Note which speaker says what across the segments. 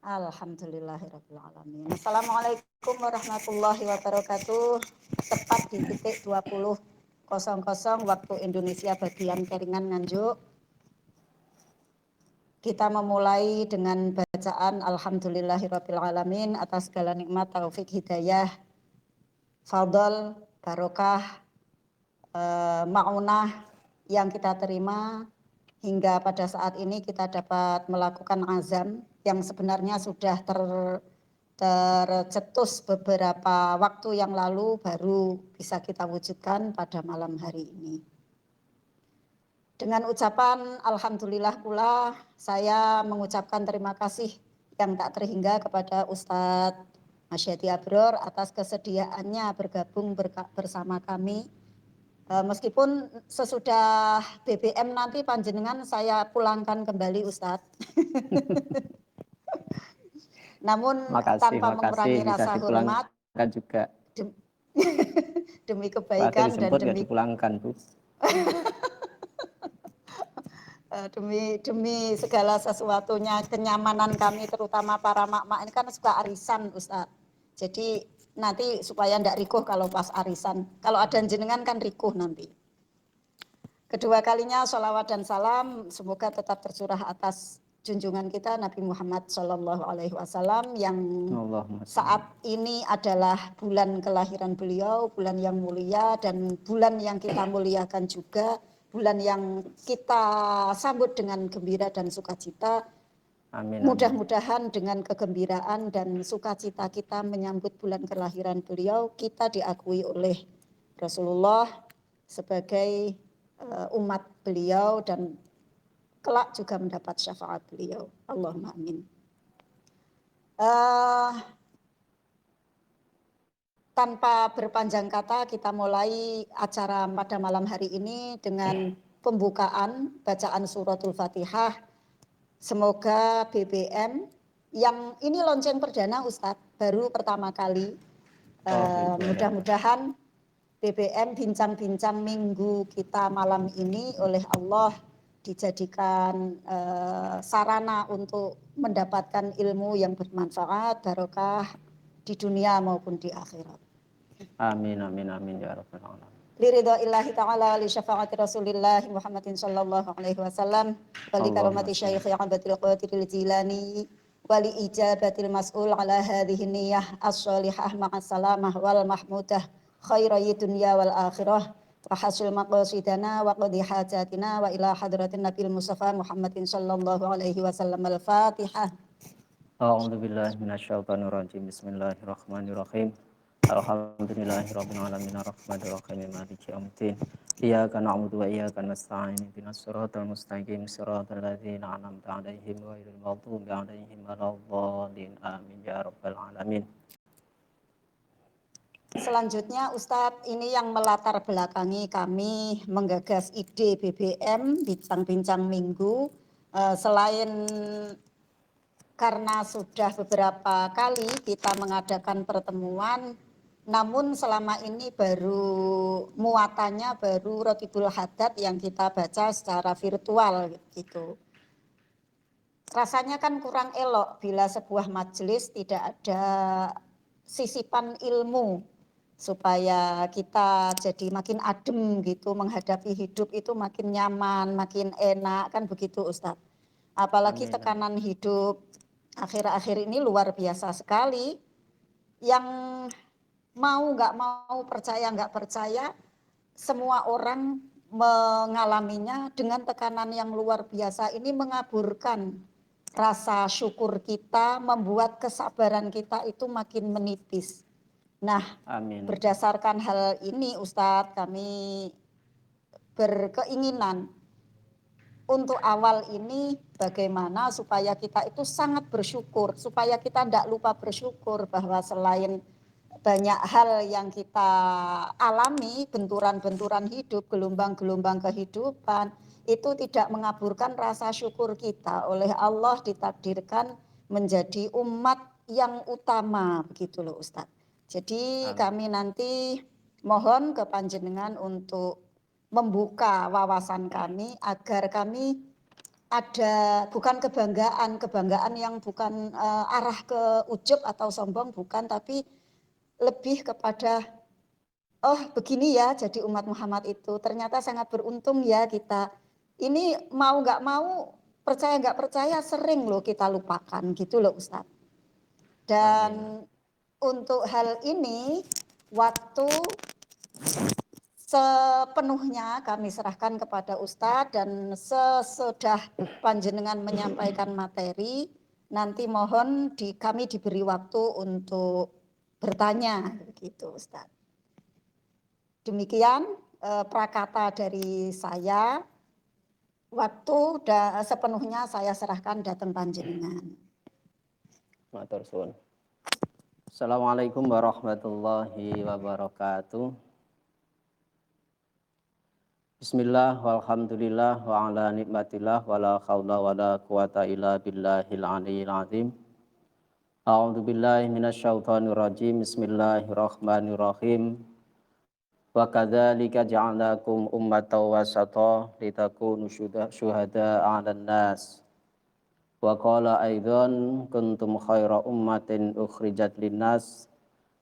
Speaker 1: Alhamdulillahirabbil alamin. Assalamualaikum warahmatullahi wabarakatuh. Tepat di titik 20.00 waktu Indonesia bagian Keringan Nganjuk. Kita memulai dengan bacaan Alhamdulillahirabbil alamin atas segala nikmat, taufik, hidayah, fadl, barokah, maunah yang kita terima hingga pada saat ini kita dapat melakukan azan yang sebenarnya sudah tercetus beberapa waktu yang lalu baru bisa kita wujudkan pada malam hari ini. Dengan ucapan Alhamdulillah pula saya mengucapkan terima kasih yang tak terhingga kepada Ustadz Masyadi Abror atas kesediaannya bergabung bersama kami. Meskipun sesudah BBM nanti panjenengan saya pulangkan kembali Ustadz. Namun tanpa mengurangi
Speaker 2: bisa
Speaker 1: rasa hormat
Speaker 2: dipulangkan juga.
Speaker 1: Demi
Speaker 2: Pak
Speaker 1: kebaikan dan
Speaker 2: dijemput nggak dipulangkan Bu.
Speaker 1: demi segala sesuatunya, kenyamanan kami terutama para mak-mak ini kan suka arisan Ustadz. Jadi nanti supaya ndak rikuh kalau pas arisan. Kalau ada jenengan kan rikuh nanti. Kedua kalinya sholawat dan salam semoga tetap tercurah atas junjungan kita Nabi Muhammad SAW yang saat ini adalah bulan kelahiran beliau, bulan yang mulia dan bulan yang kita muliakan juga, bulan yang kita sambut dengan gembira dan sukacita.
Speaker 2: Amin.
Speaker 1: Mudah-mudahan dengan kegembiraan dan sukacita kita menyambut bulan kelahiran beliau, kita diakui oleh Rasulullah sebagai umat beliau dan kelak juga mendapat syafaat beliau. Allahumma amin. Tanpa berpanjang kata kita mulai acara pada malam hari ini dengan pembukaan bacaan suratul Fatihah. Semoga BBM yang ini lonceng perdana Ustadz, baru pertama kali. Mudah-mudahan BBM bincang-bincang minggu kita malam ini oleh Allah dijadikan sarana untuk mendapatkan ilmu yang bermanfaat, barokah di dunia maupun di akhirat.
Speaker 2: Amin amin amin ya rabbal alamin.
Speaker 1: Liridha'illahi ta'ala li syafaati Rasulillah Muhammadin sallallahu alaihi wasallam wa li karamati Syekh Abdul Qadir Al-Jilani wa li ijabatil mas'ul ala hadhihi niyyah as-shalihah ma'as salamah wal mahmudah khairai dunya wal akhirah wa hasil maqasidana wa qadi hajatina wa ila hadratin Nabil Mustafa Muhammadin sallallahu alaihi wasallam. Al-Fatihah.
Speaker 2: A'udzu billahi minasyaitonir rajim. Bismillahirrahmanirrahim. Alhamdulillahirabbil alamin arrahmanir rahim maliki yaumiddin. Iyyaka na'budu wa iyyaka nasta'in. Ihdinas siratal mustaqim siratal ladzina an'amta 'alaihim ghairil maghdubi 'alaihim waladdallin. Amin ya rabbal alamin.
Speaker 1: Selanjutnya Ustadz, ini yang melatar belakangi kami menggagas ide BBM bincang-bincang minggu. Selain karena sudah beberapa kali kita mengadakan pertemuan, namun selama ini baru muatannya baru Rotibul Haddad yang kita baca secara virtual gitu. Rasanya kan kurang elok bila sebuah majelis tidak ada sisipan ilmu supaya kita jadi makin adem gitu menghadapi hidup itu makin nyaman, makin enak kan begitu Ustadz. Apalagi tekanan hidup akhir-akhir ini luar biasa sekali. Yang mau nggak mau, percaya nggak percaya, semua orang mengalaminya dengan tekanan yang luar biasa ini mengaburkan rasa syukur kita, membuat kesabaran kita itu makin menipis. Nah, berdasarkan hal ini Ustadz, kami berkeinginan untuk awal ini bagaimana supaya kita itu sangat bersyukur, supaya kita tidak lupa bersyukur bahwa selain banyak hal yang kita alami, benturan-benturan hidup, gelombang-gelombang kehidupan, itu tidak mengaburkan rasa syukur kita. Oleh Allah ditakdirkan menjadi umat yang utama, begitu loh Ustadz. Jadi kami nanti mohon ke panjenengan untuk membuka wawasan kami agar kami ada bukan kebanggaan yang bukan arah ke ujub atau sombong, bukan, tapi lebih kepada oh begini ya jadi umat Muhammad itu, ternyata sangat beruntung ya kita. Ini mau nggak mau, percaya nggak percaya, sering loh kita lupakan gitu loh Ustadz. Dan untuk hal ini, waktu sepenuhnya kami serahkan kepada Ustadz, dan sesudah panjenengan menyampaikan materi, nanti mohon kami diberi waktu untuk bertanya gitu Ustadz. Demikian prakata dari saya. Waktu sepenuhnya saya serahkan datang panjenengan.
Speaker 2: Matur suwun. Assalamualaikum warahmatullahi wabarakatuh. Bismillah walhamdulillah wa ala nikmatillah wa la khawla wa la quwata illa billahil aliyyil azim. A'udzu billahi minasyaitonir rajim. Bismillahirrahmanirrahim. Wa kadzalika ja'alnakum ummatan wasata litakunu syuhada'a 'alan nas. Wa qala aidan kuntum khaira ummatin ukhrijat linnas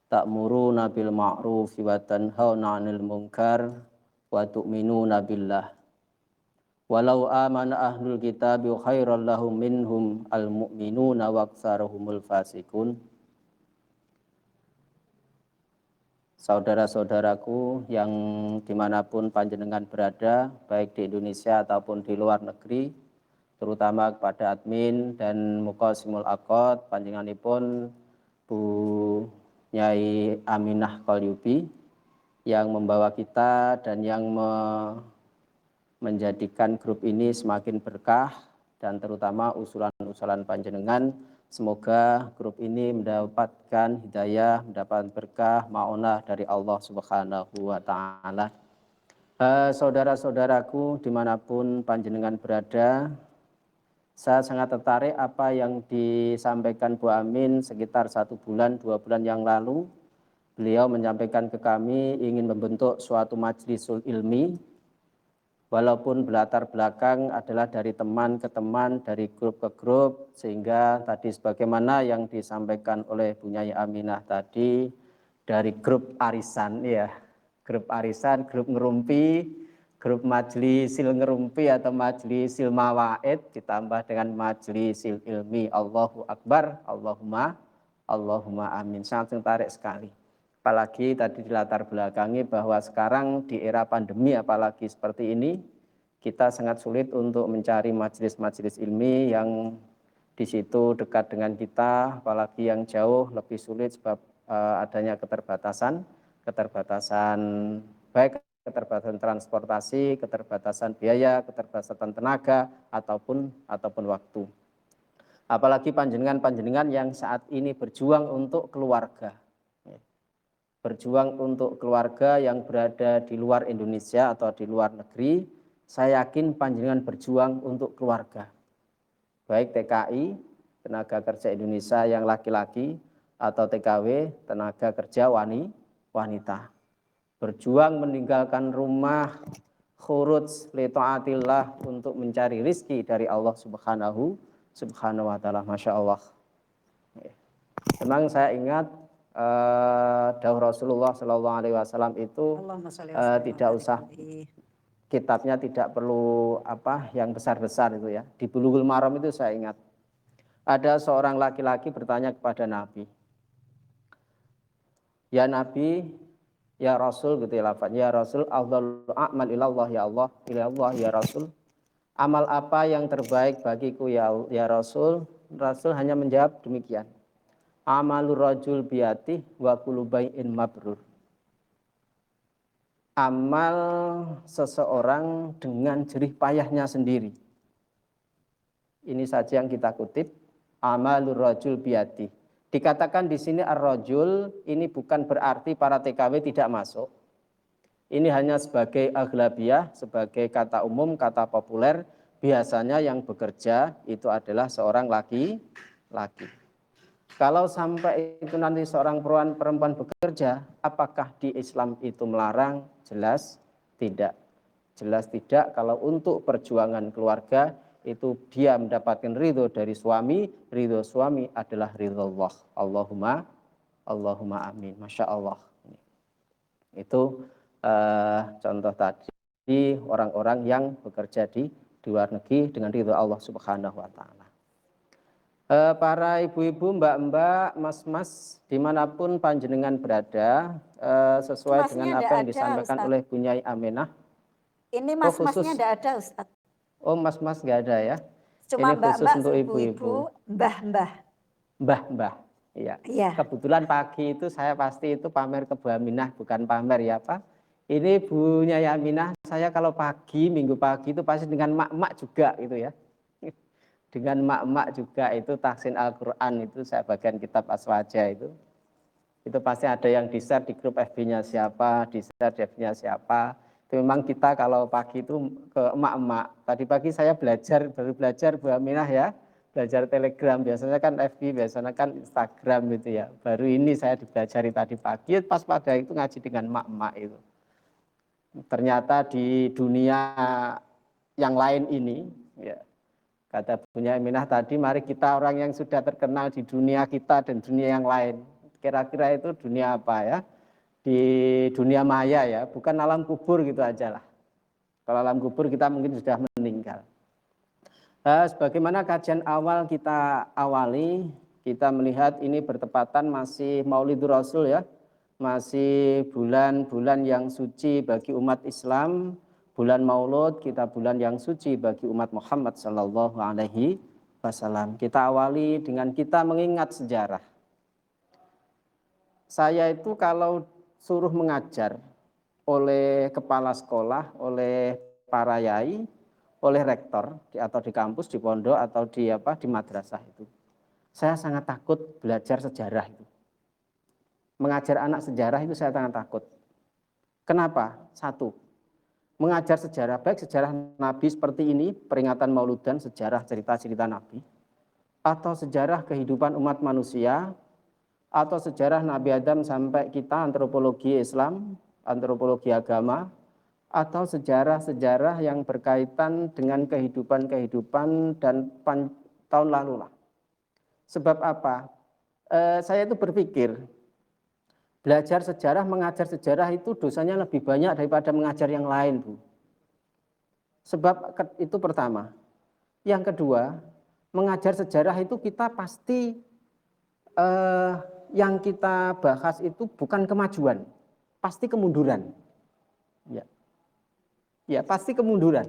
Speaker 2: ta'muruna bil ma'ruf wa tanhauna 'anil munkar wa tu'minuna billah. Walau amana ahlul kitabi khairal lahum minhum al mu'minuna wa aktsaruhumul fasikun. Saudara-saudaraku yang dimanapun panjenengan berada, baik di Indonesia ataupun di luar negeri, terutama kepada admin dan Muqasimul Aqad, panjenenganipun Bu Nyai Aminah Qalyubi yang membawa kita dan yang menjadikan grup ini semakin berkah, dan terutama usulan-usulan panjenengan. Semoga grup ini mendapatkan hidayah, mendapatkan berkah, ma'unah dari Allah Subhanahu wa Ta'ala. Saudara-saudaraku dimanapun panjenengan berada, saya sangat tertarik apa yang disampaikan Bu Amin sekitar 1 bulan, 2 bulan yang lalu. Beliau menyampaikan ke kami ingin membentuk suatu majlisul ilmi, walaupun berlatar belakang adalah dari teman ke teman, dari grup ke grup, sehingga tadi sebagaimana yang disampaikan oleh Bu Nyai Aminah tadi, dari grup arisan, ya, grup arisan, grup ngerumpi, grup majlisil ngerumpi atau majlisil mawaid, ditambah dengan majlisil ilmi. Allahu Akbar, Allahumma amin. Sangat tertarik sekali. Apalagi tadi dilatar belakangi bahwa sekarang di era pandemi apalagi seperti ini, kita sangat sulit untuk mencari majelis-majelis ilmi yang di situ dekat dengan kita, apalagi yang jauh lebih sulit sebab adanya keterbatasan baik keterbatasan transportasi, keterbatasan biaya, keterbatasan tenaga ataupun waktu. Apalagi panjenengan yang saat ini berjuang untuk keluarga. Berjuang untuk keluarga yang berada di luar Indonesia atau di luar negeri, saya yakin panjenengan berjuang untuk keluarga. Baik TKI, tenaga kerja Indonesia yang laki-laki, atau TKW, tenaga kerja wanita. Berjuang meninggalkan rumah, khuruj li taatillah untuk mencari rizki dari Allah Subhanahu wa Ta'ala. Masya Allah. Memang saya ingat dawuh Rasulullah SAW itu tidak usah kitabnya, tidak perlu yang besar-besar itu ya. Di Bulughul Maram itu saya ingat ada seorang laki-laki bertanya kepada Nabi, ya Nabi, ya Rasul gitu ya lafadznya, ya Rasul, afdhalul a'mal ilallah ya Allah, ilallah ya Rasul, amal apa yang terbaik bagiku ya Rasul? Rasul hanya menjawab demikian, amalur rajul biyatih wa kullu bai'in mabrur. Amal seseorang dengan jerih payahnya sendiri. Ini saja yang kita kutip, amalur rajul biyatih. Dikatakan di sini ar-rajul, ini bukan berarti para TKW tidak masuk. Ini hanya sebagai aghlabiyah, sebagai kata umum, kata populer. Biasanya yang bekerja itu adalah seorang laki-laki. Kalau sampai itu nanti seorang perempuan bekerja, apakah di Islam itu melarang? Jelas tidak. Jelas tidak. Kalau untuk perjuangan keluarga itu dia mendapatkan ridho dari suami, ridho suami adalah ridho Allah. Allahumma amin. Masya Allah. Itu contoh tadi orang-orang yang bekerja di luar negeri dengan ridho Allah Subhanahu wa Ta'ala. Para ibu-ibu, mbak-mbak, mas-mas, dimanapun panjenengan berada, sesuai
Speaker 1: Masnya
Speaker 2: dengan apa
Speaker 1: enggak
Speaker 2: yang
Speaker 1: ada,
Speaker 2: disampaikan
Speaker 1: Ustaz.
Speaker 2: oleh Bunyai Aminah.
Speaker 1: Ini
Speaker 2: Oh
Speaker 1: mas-masnya
Speaker 2: khusus,
Speaker 1: enggak ada, Ustaz.
Speaker 2: oh mas-mas nggak ada ya?
Speaker 1: Cuma
Speaker 2: Ini khusus
Speaker 1: mbak-mbak,
Speaker 2: untuk
Speaker 1: ibu-ibu,
Speaker 2: ibu-ibu,
Speaker 1: mbah-mbah.
Speaker 2: mbah-mbah. Iya.
Speaker 1: Iya.
Speaker 2: Kebetulan pagi itu saya pasti itu pamer ke Bu Aminah, bukan pamer ya Pak. Ini Bunyai Aminah, saya kalau pagi, minggu pagi itu pasti dengan mak-mak juga gitu ya. Dengan mak-mak juga itu tahsin Al-Quran itu saya bagian kitab Aswaja itu pasti ada yang di-share di grup FB-nya siapa, di-share di FB-nya siapa. Itu memang kita kalau pagi itu ke emak-emak. Tadi pagi saya baru belajar Bu Aminah ya, belajar Telegram. Biasanya kan FB, biasanya kan Instagram gitu ya. Baru ini saya dipelajari tadi pagi, pas pada itu ngaji dengan emak-emak itu. Ternyata di dunia yang lain ini, ya, kata Bunyai Aminah tadi, mari kita orang yang sudah terkenal di dunia kita dan dunia yang lain. Kira-kira itu dunia apa ya? Di dunia maya ya, bukan alam kubur gitu aja lah. Kalau alam kubur kita mungkin sudah meninggal. Sebagaimana kajian awal kita awali, kita melihat ini bertepatan masih Maulidur Rasul ya. Masih bulan-bulan yang suci bagi umat Islam. Bulan Maulud, kita bulan yang suci bagi umat Muhammad Sallallahu Alaihi Wasallam. Kita awali dengan kita mengingat sejarah. Saya itu kalau suruh mengajar oleh kepala sekolah, oleh para yai, oleh rektor atau di kampus, di pondok atau di madrasah itu, saya sangat takut belajar sejarah itu. Mengajar anak sejarah itu saya sangat takut. Kenapa? Satu, mengajar sejarah, baik sejarah Nabi seperti ini, peringatan Mauludan, sejarah cerita-cerita Nabi, atau sejarah kehidupan umat manusia, atau sejarah Nabi Adam sampai kita, antropologi Islam, antropologi agama, atau sejarah-sejarah yang berkaitan dengan kehidupan-kehidupan dan tahun lalu lah. Sebab apa? Saya itu berpikir, belajar sejarah, mengajar sejarah itu dosanya lebih banyak daripada mengajar yang lain, Bu. Sebab itu pertama. Yang kedua, mengajar sejarah itu kita pasti yang kita bahas itu bukan kemajuan, pasti kemunduran. Ya pasti kemunduran.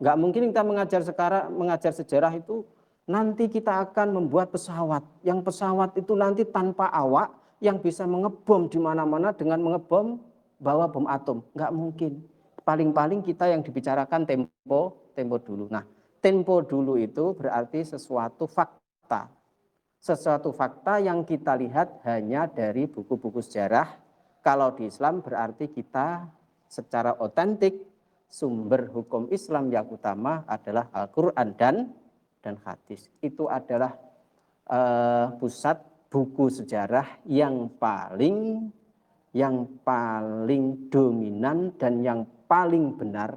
Speaker 2: Nggak mungkin kita mengajar sejarah itu nanti kita akan membuat pesawat. Yang pesawat itu nanti tanpa awak yang bisa mengebom di mana-mana dengan mengebom bawa bom atom. Nggak mungkin. Paling-paling kita yang dibicarakan tempo dulu. Nah, tempo dulu itu berarti sesuatu fakta. Sesuatu fakta yang kita lihat hanya dari buku-buku sejarah. Kalau di Islam berarti kita secara otentik sumber hukum Islam yang utama adalah Al-Quran dan hadis. Itu adalah pusat buku sejarah yang paling dominan dan yang paling benar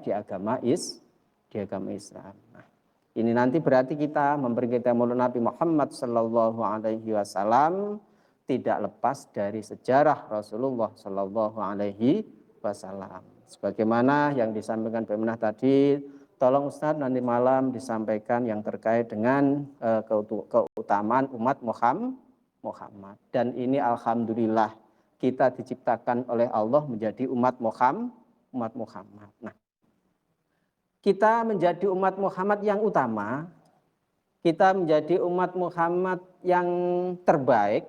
Speaker 2: di agama Islam. Nah, ini nanti berarti kita memperingati Maulid Nabi Muhammad Sallallahu Alaihi Wasallam tidak lepas dari sejarah Rasulullah Sallallahu Alaihi Wasallam. Sebagaimana yang disampaikan Pak Minah tadi, tolong Ustaz nanti malam disampaikan yang terkait dengan keutamaan umat Muhammad. Dan ini alhamdulillah kita diciptakan oleh Allah menjadi umat Muhammad. Nah, kita menjadi umat Muhammad yang utama, kita menjadi umat Muhammad yang terbaik,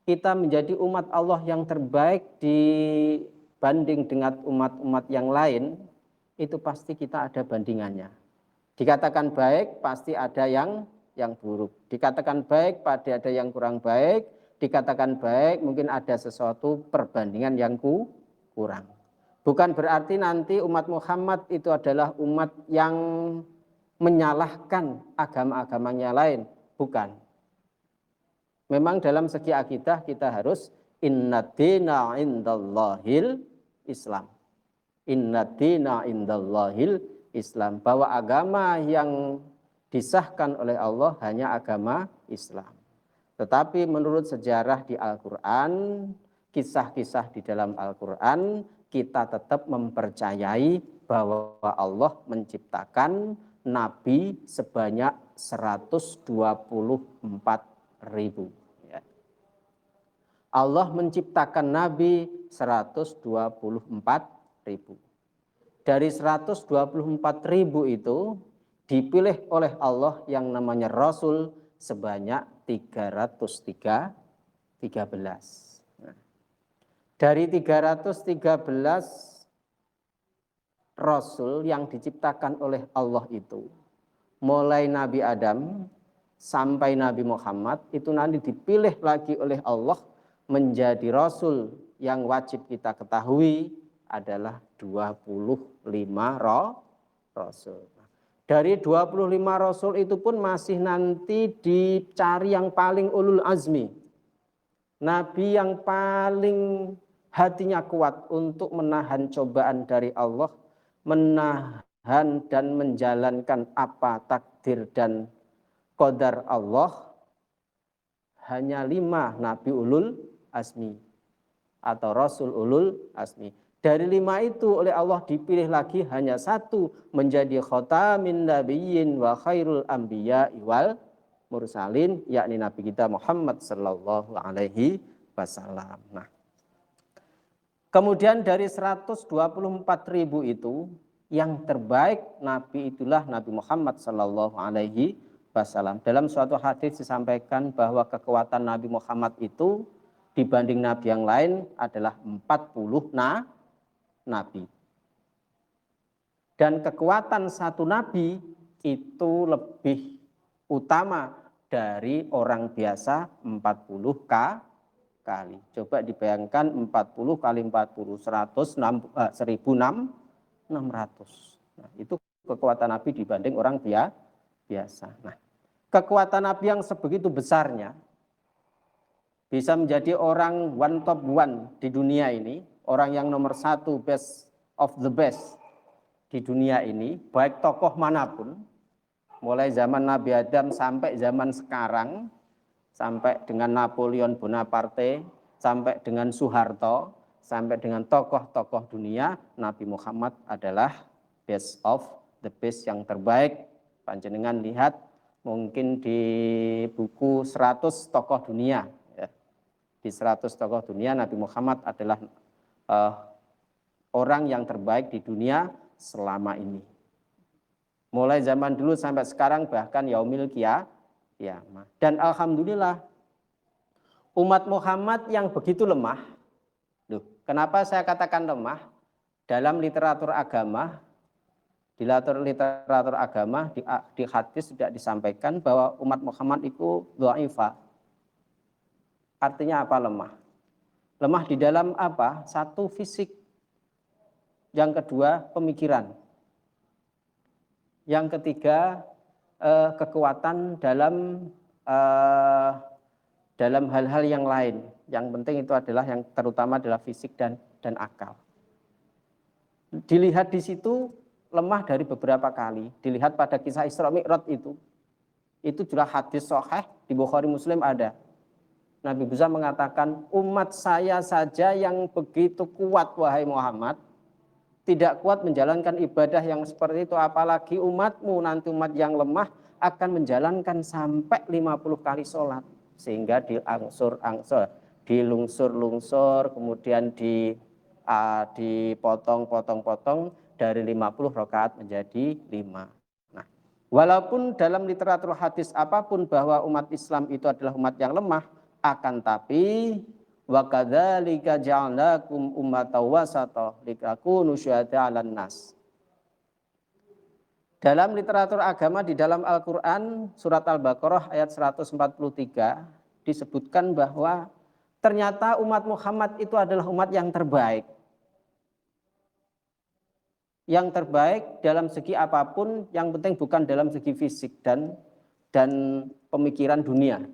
Speaker 2: kita menjadi umat Allah yang terbaik dibanding dengan umat-umat yang lain, itu pasti kita ada bandingannya. Dikatakan baik, pasti ada yang buruk. Dikatakan baik, pasti ada yang kurang baik. Dikatakan baik, mungkin ada sesuatu perbandingan yang kurang. Bukan berarti nanti umat Muhammad itu adalah umat yang menyalahkan agama-agamanya lain. Bukan. Memang dalam segi akidah kita harus inna dina indallahil Islam. Inna dina indallahil Islam. Bahwa agama yang disahkan oleh Allah hanya agama Islam. Tetapi menurut sejarah di Al-Quran, kisah-kisah di dalam Al-Quran, kita tetap mempercayai bahwa Allah menciptakan Nabi sebanyak 124.000. Ya. Allah menciptakan Nabi 124.000. Dari 124.000 itu dipilih oleh Allah yang namanya Rasul sebanyak 313. Nah, dari 313 Rasul yang diciptakan oleh Allah itu, mulai Nabi Adam sampai Nabi Muhammad, itu nanti dipilih lagi oleh Allah menjadi Rasul yang wajib kita ketahui adalah 25 Rasul. Dari 25 Rasul itu pun masih nanti dicari yang paling ulul azmi. Nabi yang paling hatinya kuat untuk menahan cobaan dari Allah, menahan dan menjalankan apa takdir dan qadar Allah, hanya 5 Nabi ulul azmi atau Rasul ulul azmi. Dari 5 itu oleh Allah dipilih lagi hanya 1 menjadi khatamin nabiyyin wa khairul anbiya wal mursalin, yakni Nabi kita Muhammad sallallahu alaihi wasallam. Nah, kemudian dari 124.000 itu yang terbaik Nabi itulah Nabi Muhammad sallallahu alaihi wasallam. Dalam suatu hadis disampaikan bahwa kekuatan Nabi Muhammad itu dibanding nabi yang lain adalah 40 nabi. Dan kekuatan satu nabi itu lebih utama dari orang biasa 40 kali. Coba dibayangkan 40 kali 40, 1.600. Nah, itu kekuatan Nabi dibanding orang biasa. Nah, kekuatan Nabi yang sebegitu besarnya bisa menjadi orang top one di dunia ini, orang yang nomor 1, best of the best di dunia ini, baik tokoh manapun, mulai zaman Nabi Adam sampai zaman sekarang, sampai dengan Napoleon Bonaparte, sampai dengan Soeharto, sampai dengan tokoh-tokoh dunia, Nabi Muhammad adalah best of the best yang terbaik. Panjenengan lihat mungkin di buku 100 tokoh dunia, ya. Di 100 tokoh dunia Nabi Muhammad adalah orang yang terbaik di dunia selama ini. Mulai zaman dulu sampai sekarang, bahkan yaumil qiyamah. Dan alhamdulillah umat Muhammad yang begitu lemah. Loh, kenapa saya katakan lemah? Dalam literatur agama, di literatur agama, di hadis sudah disampaikan bahwa umat Muhammad itu dhaifah. Artinya apa lemah? Lemah di dalam apa? 1, fisik. Yang kedua, pemikiran. Yang ketiga, kekuatan dalam hal-hal yang lain. Yang penting itu adalah yang terutama adalah fisik dan akal. Dilihat di situ lemah dari beberapa kali. Dilihat pada kisah Isra Mi'raj itu juga hadis sahih di Bukhari Muslim ada. Nabi Musa mengatakan, umat saya saja yang begitu kuat wahai Muhammad, tidak kuat menjalankan ibadah yang seperti itu, apalagi umatmu, nanti umat yang lemah akan menjalankan sampai 50 kali sholat. Sehingga dilungsur-lungsur, kemudian dipotong-potong dari 50 rakaat menjadi 5. Nah, walaupun dalam literatur hadis apapun bahwa umat Islam itu adalah umat yang lemah, akan tapi wa kadzalika ja'alnakum ummatan wasata litakunu syuhada'a 'alan nas. Dalam literatur agama di dalam Al-Qur'an surat Al-Baqarah ayat 143 disebutkan bahwa ternyata umat Muhammad itu adalah umat yang terbaik. Yang terbaik dalam segi apapun, yang penting bukan dalam segi fisik dan pemikiran dunia.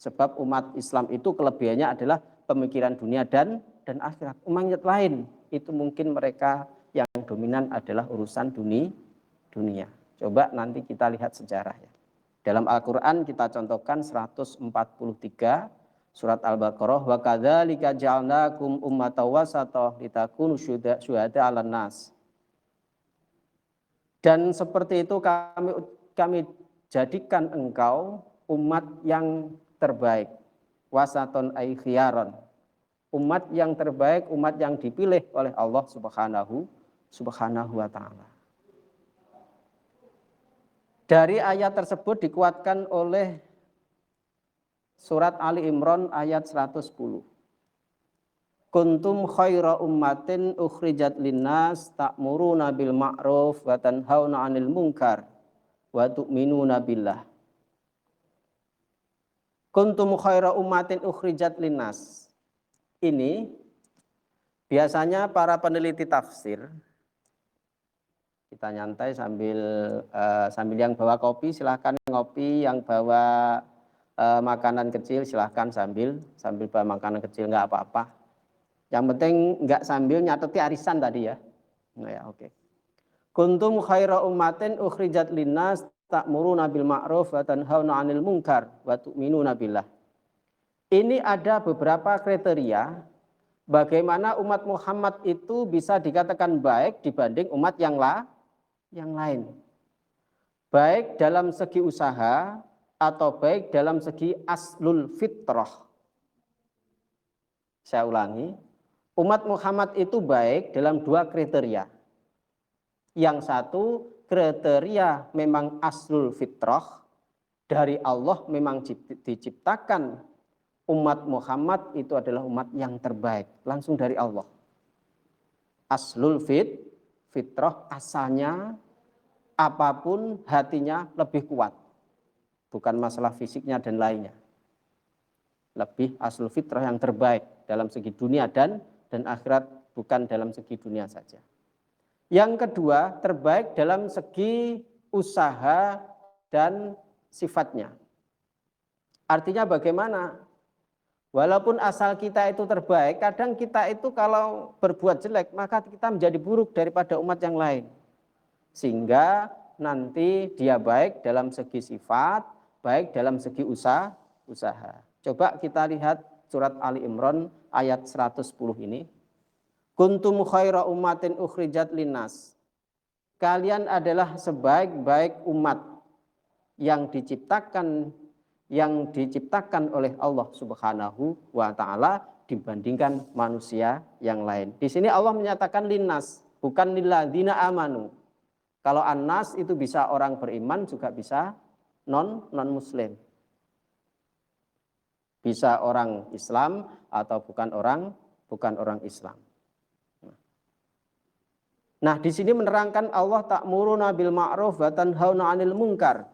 Speaker 2: Sebab umat Islam itu kelebihannya adalah pemikiran dunia dan akhirat. Umat lain itu mungkin mereka yang dominan adalah urusan dunia. Coba nanti kita lihat sejarahnya. Dalam Al-Quran kita contohkan 143 surat Al-Baqarah, wa kadzalika ja'alnakum ummatan wasata litakunu syuhada 'alan nas. Dan seperti itu kami jadikan engkau umat yang terbaik, wasaton ay khiyaron, umat yang terbaik, umat yang dipilih oleh Allah subhanahu wa ta'ala. Dari ayat tersebut dikuatkan oleh surat Ali Imran ayat 110. Kuntum khaira ummatin ukhrijat linnas ta'muruna bil ma'ruf wa tanhauna 'anil munkar wa tu'minuna billah. Kuntum khaira ummatin ukhrijat linnas. Ini biasanya para peneliti tafsir, kita nyantai sambil yang bawa kopi silahkan ngopi, yang bawa makanan kecil silahkan sambil bawa makanan kecil, nggak apa-apa. Yang penting nggak sambil nyateti arisan tadi ya. Nah ya, oke. Kuntum khaira ummatin ukhrijat linnas ta'muruna bil ma'ruf wa tanhauna 'anil munkar wa tu'minuna billah. Ini ada beberapa kriteria bagaimana umat Muhammad itu bisa dikatakan baik dibanding umat yang lain. Baik dalam segi usaha atau baik dalam segi aslul fitrah. Saya ulangi, umat Muhammad itu baik dalam dua kriteria. Yang satu, kriteria memang aslul fitrah, dari Allah memang diciptakan umat Muhammad itu adalah umat yang terbaik, langsung dari Allah. Aslul fitrah, asalnya apapun hatinya lebih kuat. Bukan masalah fisiknya dan lainnya. Lebih aslul fitrah yang terbaik dalam segi dunia dan akhirat, bukan dalam segi dunia saja. Yang kedua, terbaik dalam segi usaha dan sifatnya. Artinya bagaimana? Walaupun asal kita itu terbaik, kadang kita itu kalau berbuat jelek, maka kita menjadi buruk daripada umat yang lain. Sehingga nanti dia baik dalam segi sifat, baik dalam segi usaha. Coba kita lihat surat Ali Imran ayat 110 ini. Kuntum khaira ummatin ukhrijat linnas. Kalian adalah sebaik-baik umat yang diciptakan oleh Allah Subhanahu wa taala dibandingkan manusia yang lain. Di sini Allah menyatakan linnas, bukan lilladzina amanu. Kalau annas itu bisa orang beriman, juga bisa non muslim. Bisa orang Islam atau bukan orang Islam. Nah, di sini menerangkan Allah ta'muruna bil ma'ruf wa tanhauna 'anil munkar.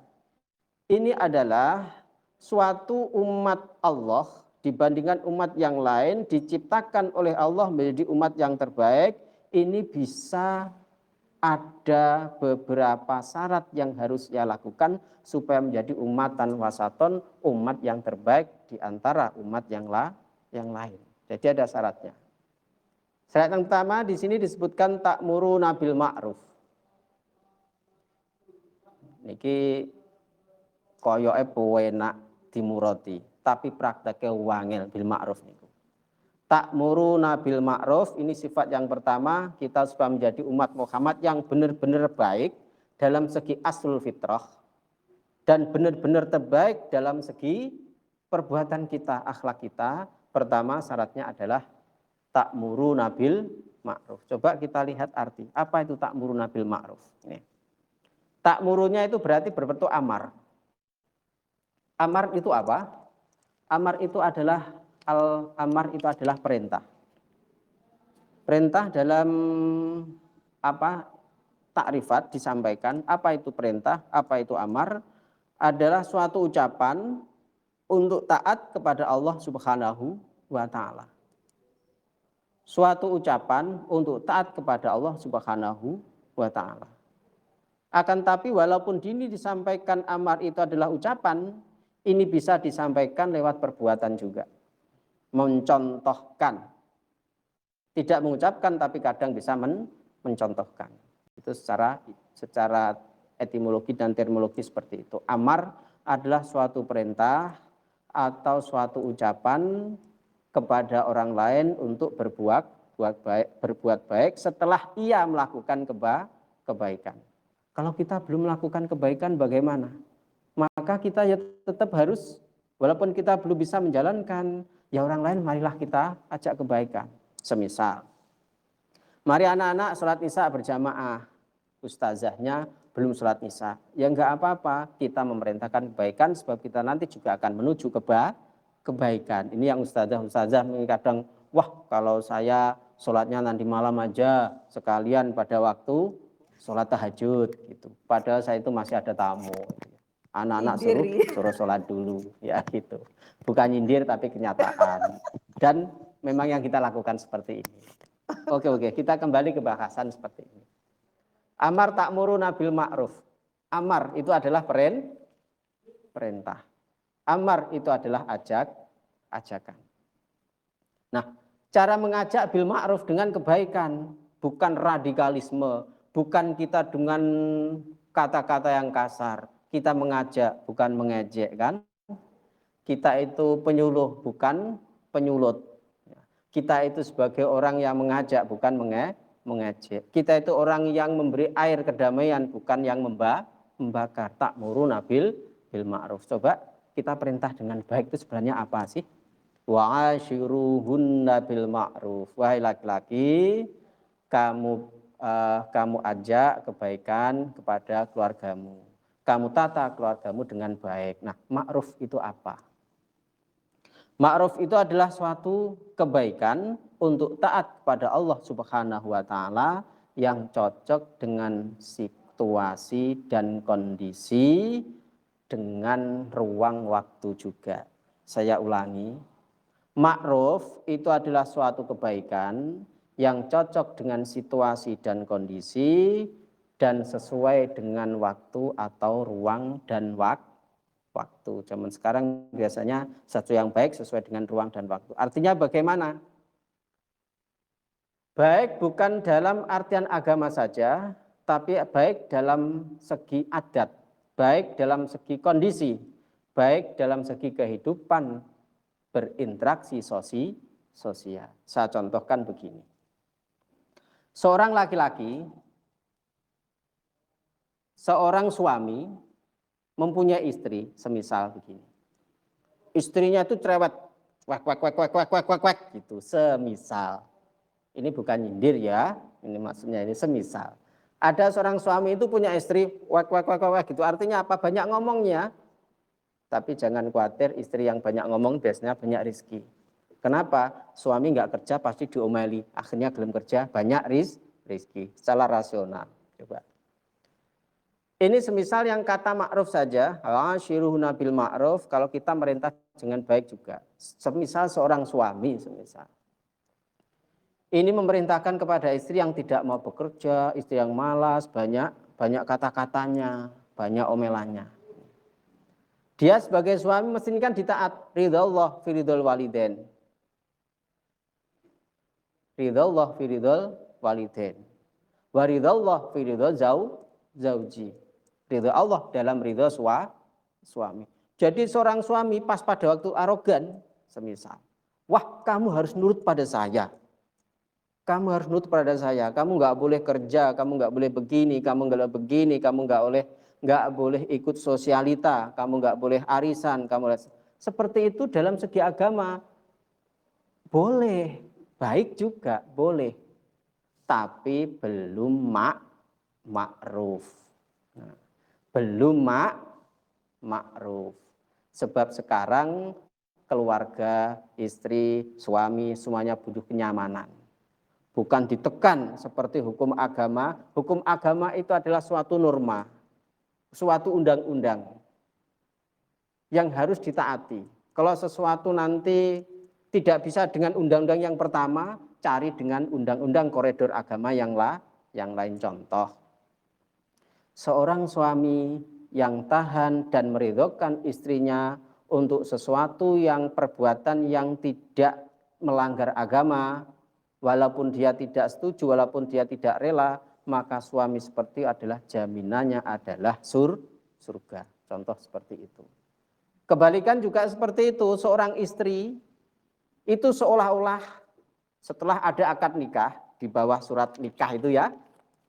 Speaker 2: Ini adalah suatu umat Allah dibandingkan umat yang lain diciptakan oleh Allah menjadi umat yang terbaik. Ini bisa ada beberapa syarat yang harus ia lakukan supaya menjadi umatan wasaton, umat yang terbaik di antara umat yang lain. Jadi ada syaratnya. Syarat yang pertama di sini disebutkan ta'muruna bil ma'ruf. Niki koyoke penak dimurati, tapi prakteknya wangel bil ma'ruf niku. Ta'muruna bil ma'ruf ini sifat yang pertama, kita supaya menjadi umat Muhammad yang benar-benar baik dalam segi aslul fitrah dan benar-benar terbaik dalam segi perbuatan kita, akhlak kita. Pertama syaratnya adalah ta'muruna bil ma'ruf. Coba kita lihat arti. Apa itu ta'muruna bil ma'ruf? Ini. Ta'murunya itu berarti berbentuk amar. Amar itu apa? Amar itu adalah amar itu adalah perintah. Perintah dalam takrifat disampaikan, apa itu perintah, apa itu amar, adalah suatu ucapan untuk taat kepada Allah Subhanahu wa taala. Suatu ucapan untuk taat kepada Allah Subhanahu wa taala. Akan tapi walaupun ini disampaikan amar itu adalah ucapan, ini bisa disampaikan lewat perbuatan juga. Mencontohkan. Tidak mengucapkan tapi kadang bisa mencontohkan. Itu secara etimologi dan terminologi seperti itu. Amar adalah suatu perintah atau suatu ucapan kepada orang lain untuk berbuat baik setelah ia melakukan kebaikan. Kalau kita belum melakukan kebaikan bagaimana? Maka kita ya tetap harus, walaupun kita belum bisa menjalankan, ya orang lain marilah kita ajak kebaikan. Semisal, mari anak-anak sholat isya berjamaah, ustazahnya belum sholat isya. Ya enggak apa-apa, kita memerintahkan kebaikan sebab kita nanti juga akan menuju kebaikan. Ini yang ustazah kadang, wah kalau saya sholatnya nanti malam aja, sekalian pada waktu sholat tahajud gitu. Padahal saya itu masih ada tamu. Anak-anak suruh sholat dulu, ya gitu. Bukan nyindir tapi kenyataan. Dan memang yang kita lakukan seperti ini. Oke, kita kembali ke bahasan seperti ini. Amar ta'muruna bil ma'ruf. Amar itu adalah perintah. Amar itu adalah ajakan. Nah, cara mengajak bil ma'ruf dengan kebaikan, bukan radikalisme, bukan kita dengan kata-kata yang kasar. Kita mengajak, bukan mengejek, kan? Kita itu penyuluh, bukan penyulut. Kita itu sebagai orang yang mengajak, bukan mengejek. Kita itu orang yang memberi air kedamaian, bukan yang membakar. Ta'muruna bil ma'ruf. Coba kita perintah dengan baik itu sebenarnya apa sih? Wa ashiruhunna bil ma'ruf. Wahai laki-laki, kamu ajak kebaikan kepada keluargamu. Kamu tata keluargamu dengan baik. Nah, ma'ruf itu apa? Ma'ruf itu adalah suatu kebaikan untuk taat kepada Allah Subhanahu wa taala yang cocok dengan situasi dan kondisi, dengan ruang waktu juga. Saya ulangi. Ma'ruf itu adalah suatu kebaikan yang cocok dengan situasi dan kondisi dan sesuai dengan waktu atau ruang dan waktu. Zaman sekarang biasanya satu yang baik sesuai dengan ruang dan waktu. Artinya bagaimana? Baik bukan dalam artian agama saja, tapi baik dalam segi adat, baik dalam segi kondisi, baik dalam segi kehidupan berinteraksi sosial. Saya contohkan begini. Seorang laki-laki, seorang suami mempunyai istri, semisal begini. Istrinya itu cerewet, wak gitu, semisal. Ini bukan nyindir ya, ini maksudnya ini semisal. Ada seorang suami itu punya istri, wak gitu, artinya apa? Banyak ngomongnya. Tapi jangan khawatir, istri yang banyak ngomong biasanya banyak rezeki. Kenapa? Suami nggak kerja pasti diomeli, akhirnya belum kerja, banyak rezeki, secara rasional. Coba. Ini semisal yang kata ma'ruf saja, ashiruhunna bil ma'ruf, kalau kita merintah dengan baik juga. Semisal seorang suami, semisal. Ini memerintahkan kepada istri yang tidak mau bekerja, istri yang malas, banyak kata-katanya, banyak omelannya. Dia sebagai suami mesti kan ditaat, ridhallah fi ridhal walidain. Ridhallah fi ridhal walidain. Wa ridhallah fi ridhal zauji. Ridho Allah dalam ridho suami. Jadi seorang suami pas pada waktu arogan, semisal, wah kamu harus nurut pada saya. Kamu harus nurut pada saya. Kamu nggak boleh kerja, kamu nggak boleh begini, kamu nggak boleh begini, kamu nggak boleh ikut sosialita, kamu nggak boleh arisan, seperti itu dalam segi agama boleh, baik juga boleh, tapi belum ma'ruf. Nah, belum ma'ruf. Sebab sekarang keluarga, istri, suami semuanya butuh kenyamanan. Bukan ditekan seperti hukum agama. Hukum agama itu adalah suatu norma, suatu undang-undang yang harus ditaati. Kalau sesuatu nanti tidak bisa dengan undang-undang yang pertama, cari dengan undang-undang koridor agama yang lain. Contoh, seorang suami yang tahan dan meridhokan istrinya untuk sesuatu yang perbuatan yang tidak melanggar agama, Walaupun dia tidak setuju, walaupun dia tidak rela, maka suami seperti adalah jaminannya adalah surga. Contoh seperti itu. Kebalikan juga seperti itu, seorang istri itu seolah-olah setelah ada akad nikah, di bawah surat nikah itu ya,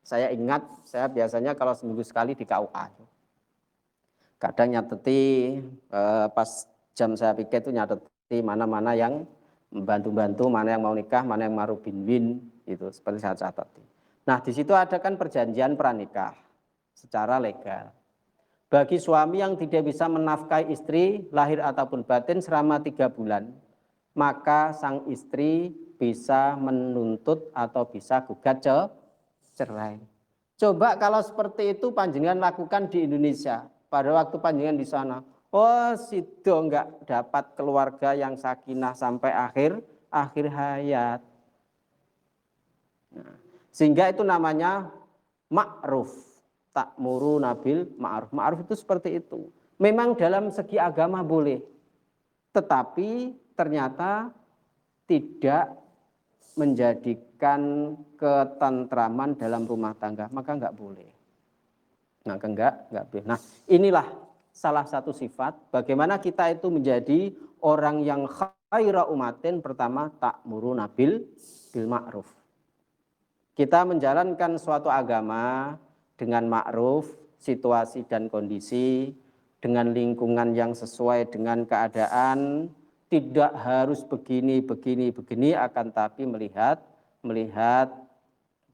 Speaker 2: saya ingat, saya biasanya kalau seminggu sekali di KUA. Kadang nyateti, pas jam saya pikir itu nyateti mana-mana yang membantu-bantu, mana yang mau nikah, mana yang mau bin-bin, itu seperti saya catati. Nah di situ ada kan perjanjian pranikah secara legal. Bagi suami yang tidak bisa menafkahi istri lahir ataupun batin selama 3 bulan, maka sang istri bisa menuntut atau bisa gugat cerai. Coba kalau seperti itu panjenengan lakukan di Indonesia, pada waktu panjenengan di sana, oh sido enggak dapat keluarga yang sakinah sampai akhir hayat. Nah, sehingga itu namanya ma'ruf, ta'muru nabil ma'ruf. Ma'ruf itu seperti itu. Memang dalam segi agama boleh, tetapi ternyata tidak menjadikan ketentraman dalam rumah tangga, maka enggak boleh. Maka enggak boleh. Nah, inilah salah satu sifat bagaimana kita itu menjadi orang yang khaira umatin. Pertama, ta'muru nabil bil ma'ruf. Kita menjalankan suatu agama dengan ma'ruf, situasi dan kondisi, dengan lingkungan yang sesuai dengan keadaan, tidak harus begini, akan tapi melihat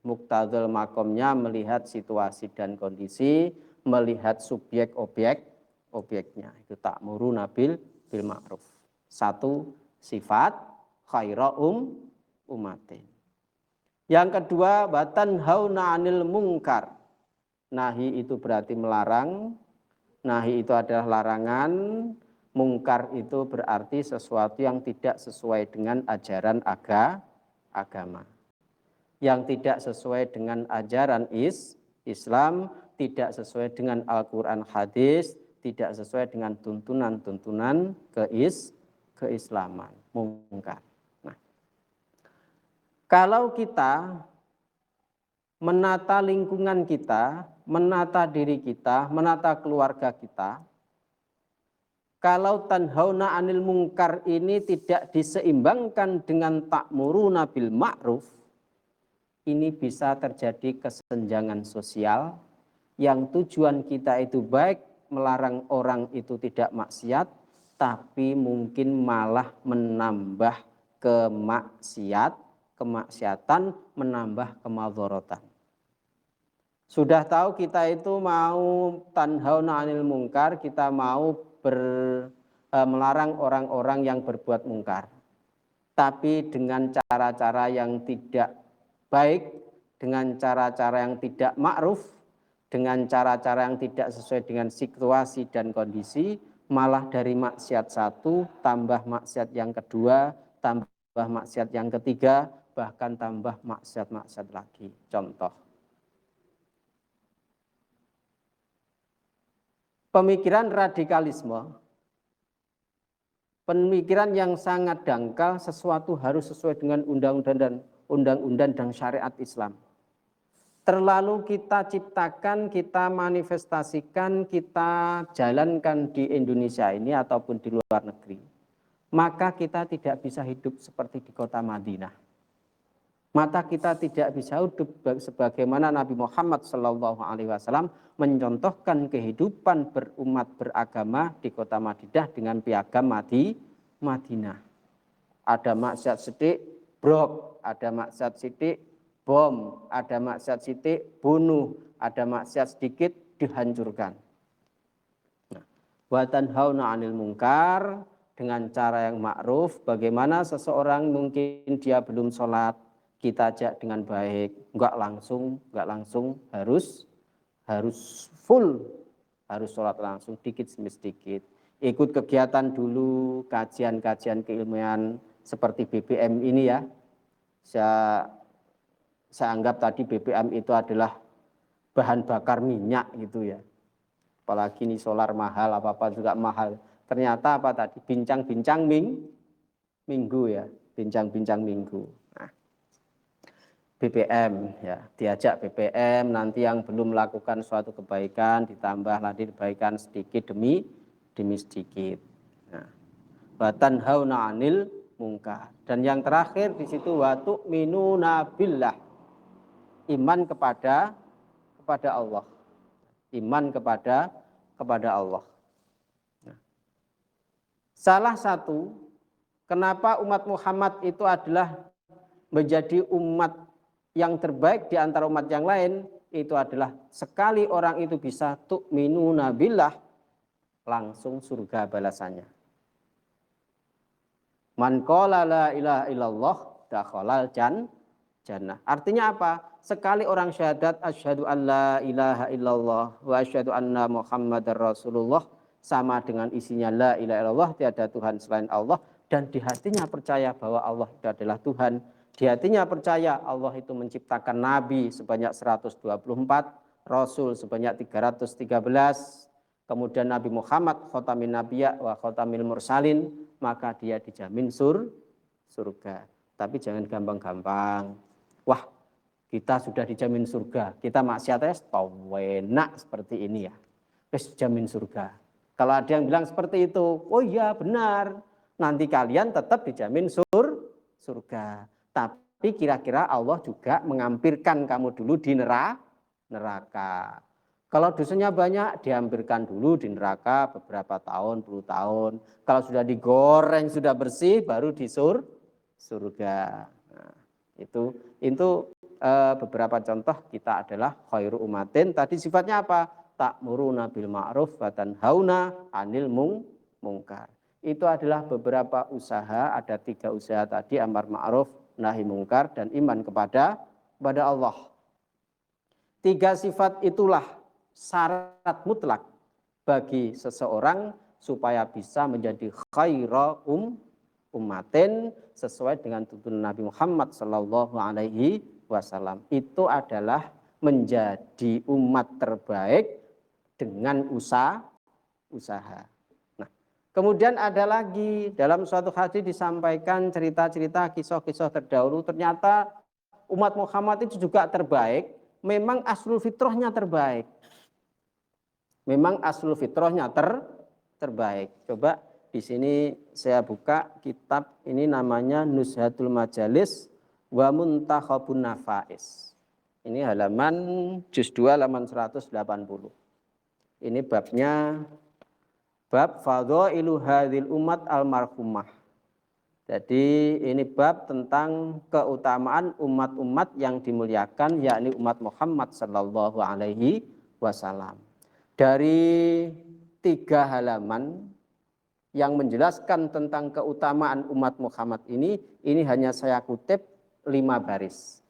Speaker 2: muktadul makomnya, melihat situasi dan kondisi, melihat subjek objeknya. Itu ta'muru nabil bil ma'ruf. Satu sifat khaira umatin. Yang kedua, batan hauna anil mungkar. Nahi itu berarti melarang. Nahi itu adalah larangan. Mungkar itu berarti sesuatu yang tidak sesuai dengan ajaran agama. Yang tidak sesuai dengan ajaran Islam, tidak sesuai dengan Al-Quran hadis, tidak sesuai dengan tuntunan-tuntunan keislaman. Mungkar. Kalau kita menata lingkungan kita, menata diri kita, menata keluarga kita, kalau tanhauna anil mungkar ini tidak diseimbangkan dengan ta'muruna bil ma'ruf, ini bisa terjadi kesenjangan sosial yang tujuan kita itu baik melarang orang itu tidak maksiat, tapi mungkin malah menambah kemaksiatan, menambah kemadharatan. Sudah tahu kita itu mau tanhauna anil mungkar, kita mau melarang orang-orang yang berbuat mungkar. Tapi dengan cara-cara yang tidak baik, dengan cara-cara yang tidak ma'ruf, dengan cara-cara yang tidak sesuai dengan situasi dan kondisi, malah dari maksiat satu, tambah maksiat yang kedua, tambah maksiat yang ketiga, bahkan tambah maksiat-maksiat lagi. Contoh, pemikiran radikalisme, pemikiran yang sangat dangkal, sesuatu harus sesuai dengan undang-undang dan syariat Islam. Terlalu kita ciptakan, kita manifestasikan, kita jalankan di Indonesia ini ataupun di luar negeri, maka kita tidak bisa hidup seperti di kota Madinah. Maka kita tidak bisa hidup sebagaimana Nabi Muhammad SAW mencontohkan kehidupan berumat beragama di kota Madinah dengan piagam Madinah. Ada maksiat sidik, brok. Ada maksiat sidik, bom. Ada maksiat sidik, bunuh. Ada maksiat sedikit, dihancurkan. Wa tanhauna 'anil munkar, dengan cara yang ma'ruf. Bagaimana seseorang mungkin dia belum sholat, kita ajak dengan baik, enggak langsung harus full, harus sholat langsung, dikit demi sedikit. Ikut kegiatan dulu, kajian-kajian keilmuan seperti BBM ini ya. Saya anggap tadi BBM itu adalah bahan bakar minyak gitu ya. Apalagi ini solar mahal, apa-apa juga mahal. Ternyata apa tadi? Bincang-bincang minggu ya, bincang-bincang minggu. Nah, BBM ya, diajak BBM, nanti yang belum melakukan suatu kebaikan ditambah lagi kebaikan sedikit demi sedikit. Nah, wa tanhauna 'anil munkar. Dan yang terakhir di situ wa tu'minuna billah. Iman kepada Allah. Iman kepada Allah. Nah, salah satu kenapa umat Muhammad itu adalah menjadi umat yang terbaik di antara umat yang lain, itu adalah sekali orang itu bisa tu'minuna billah, langsung surga balasannya. Man qala la ilaha illallah dakhalal jannah. Artinya apa? Sekali orang syahadat asyhadu an la ilaha illallah wa asyhadu anna muhammadar rasulullah, sama dengan isinya la ilaha illallah, tiada Tuhan selain Allah, dan di hatinya percaya bahwa Allah itu adalah Tuhan. Di hatinya percaya Allah itu menciptakan nabi sebanyak 124, rasul sebanyak 313, kemudian Nabi Muhammad khotamin nabiyya wa khotamil mursalin, maka dia dijamin surga. Tapi jangan gampang-gampang. Wah, kita sudah dijamin surga, kita maksiatnya enak seperti ini ya, terus jamin surga. Kalau ada yang bilang seperti itu, oh iya benar, nanti kalian tetap dijamin surga. Tapi kira-kira Allah juga mengampirkan kamu dulu di neraka. Kalau dosanya banyak, dihampirkan dulu di neraka beberapa tahun, puluh tahun. Kalau sudah digoreng, sudah bersih, baru di surga. Nah, itu beberapa contoh kita adalah khairu umatin. Tadi sifatnya apa? Ta'muruna bil ma'ruf wa tanhauna 'anil munkar. Itu adalah beberapa usaha, ada 3 usaha tadi, amar ma'ruf, nahi mungkar, dan iman kepada Allah. 3 sifat itulah syarat mutlak bagi seseorang supaya bisa menjadi khairu umatin sesuai dengan tuntunan Nabi Muhammad sallallahu alaihi wasallam. Itu adalah menjadi umat terbaik dengan usaha. Nah, kemudian ada lagi dalam suatu hadis disampaikan cerita-cerita kisah-kisah terdahulu, ternyata umat Muhammad itu juga terbaik, memang aslul fitrahnya terbaik. Memang aslul fitrahnya terbaik. Coba di sini saya buka kitab ini, namanya Nuzhatul Majalis wa Muntakhabun Nafais. Ini halaman juz 2 halaman 180. Ini babnya bab fadhailu hadzal umat almarhumah. Jadi ini bab tentang keutamaan umat-umat yang dimuliakan, yakni umat Muhammad sallallahu alaihi wasallam. Dari 3 halaman yang menjelaskan tentang keutamaan umat Muhammad ini hanya saya kutip 5 baris.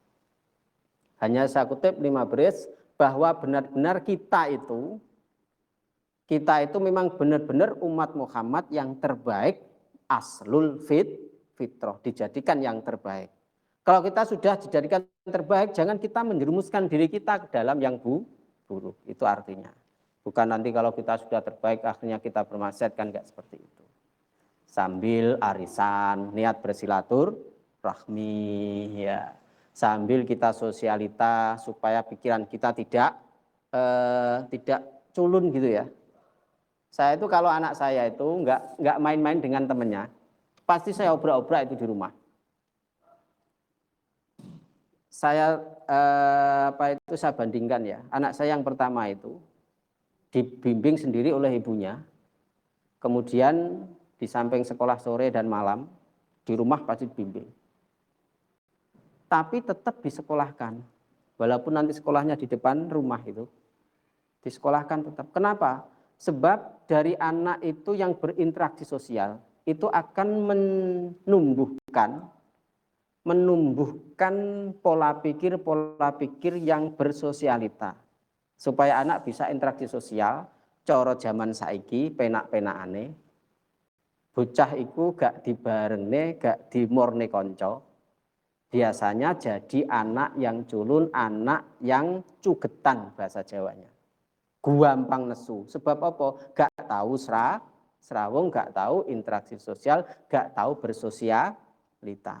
Speaker 2: Hanya saya kutip 5 baris bahwa benar-benar kita itu memang benar-benar umat Muhammad yang terbaik, aslul fitrah, dijadikan yang terbaik. Kalau kita sudah dijadikan terbaik, jangan kita menjerumuskan diri kita ke dalam yang buruk. Itu artinya. Bukan nanti kalau kita sudah terbaik akhirnya kita bermaksiat, kan enggak seperti itu. Sambil arisan, niat bersilaturahmi ya. Sambil kita sosialita supaya pikiran kita tidak culun gitu ya. Saya itu kalau anak saya itu enggak main-main dengan temannya, pasti saya obrak-obrak itu di rumah. Saya saya bandingkan ya, anak saya yang pertama itu dibimbing sendiri oleh ibunya, kemudian di samping sekolah sore dan malam, di rumah pasti dibimbing. Tapi tetap disekolahkan, walaupun nanti sekolahnya di depan rumah itu, disekolahkan tetap. Kenapa? Sebab dari anak itu yang berinteraksi sosial, itu akan menumbuhkan pola pikir yang bersosialita. Supaya anak bisa interaksi sosial, coro zaman saiki penak-penakane, bocah iku gak dibarenge, gak dimurne konco, biasanya jadi anak yang culun, anak yang cugetan bahasa Jawanya. Gampang nesu, sebab apa? Gak tahu serawung, gak tahu interaksi sosial, gak tahu bersosialita.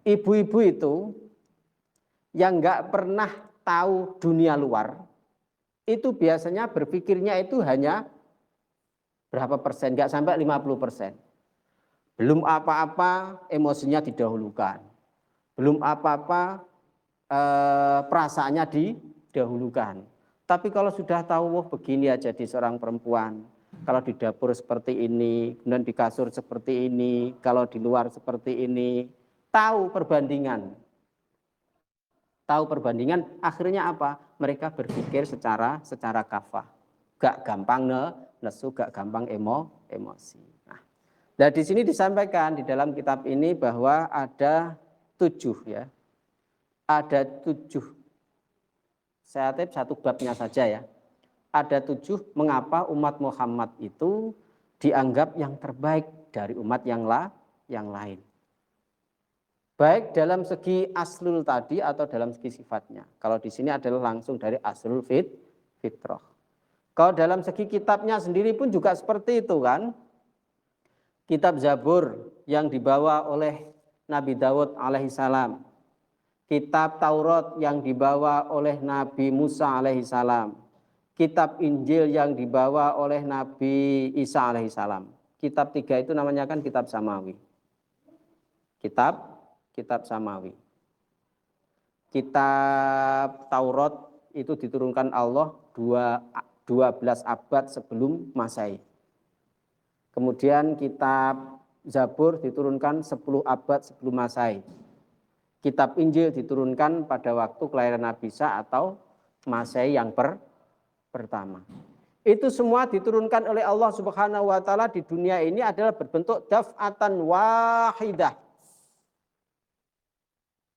Speaker 3: ibu-ibu itu yang nggak pernah tahu dunia luar, itu biasanya berpikirnya itu hanya berapa persen, nggak sampai 50%. Belum apa-apa emosinya didahulukan. Belum apa-apa perasaannya didahulukan. Tapi kalau sudah tahu, wah begini aja di seorang perempuan, kalau di dapur seperti ini, kemudian di kasur seperti ini, kalau di luar seperti ini, tahu perbandingan. Tahu perbandingan, akhirnya apa? Mereka berpikir secara kafah. Gak gampang nesu, gak gampang emosi. Nah, di sini disampaikan di dalam kitab ini bahwa ada 7 ya. Ada 7. Saya tip satu babnya saja ya. Ada 7 mengapa umat Muhammad itu dianggap yang terbaik dari umat yang lain. Baik dalam segi aslul tadi atau dalam segi sifatnya. Kalau di sini adalah langsung dari aslul fitrah. Kalau dalam segi kitabnya sendiri pun juga seperti itu kan. Kitab Zabur yang dibawa oleh Nabi Daud alaihissalam. Kitab Taurat yang dibawa oleh Nabi Musa alaihissalam. Kitab Injil yang dibawa oleh Nabi Isa alaihissalam. Kitab 3 itu namanya kan kitab Samawi. Kitab Samawi. Kitab Taurat itu diturunkan Allah 12 abad sebelum Masehi. Kemudian kitab Zabur diturunkan 10 abad sebelum Masehi. Kitab Injil diturunkan pada waktu kelahiran Nabi Isa atau Masehi yang pertama. Itu semua diturunkan oleh Allah Subhanahu wa taala di dunia ini adalah berbentuk daf'atan wahidah.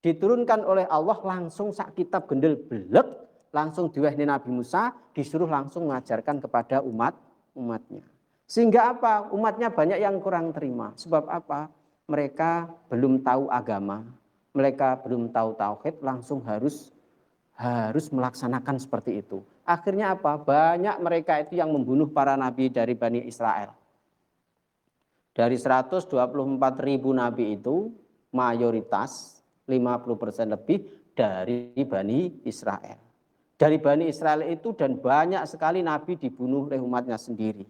Speaker 3: Diturunkan oleh Allah langsung sak kitab gendel belek, langsung diwahyai Nabi Musa, disuruh langsung mengajarkan kepada umatnya. Sehingga apa? Umatnya banyak yang kurang terima. Sebab apa? Mereka belum tahu agama, mereka belum tahu tauhid, langsung harus melaksanakan seperti itu. Akhirnya apa? Banyak mereka itu yang membunuh para nabi dari Bani Israel. Dari 124.000 nabi itu, mayoritas 50% lebih dari Bani Israel. Dari Bani Israel itu dan banyak sekali nabi dibunuh oleh umatnya sendiri.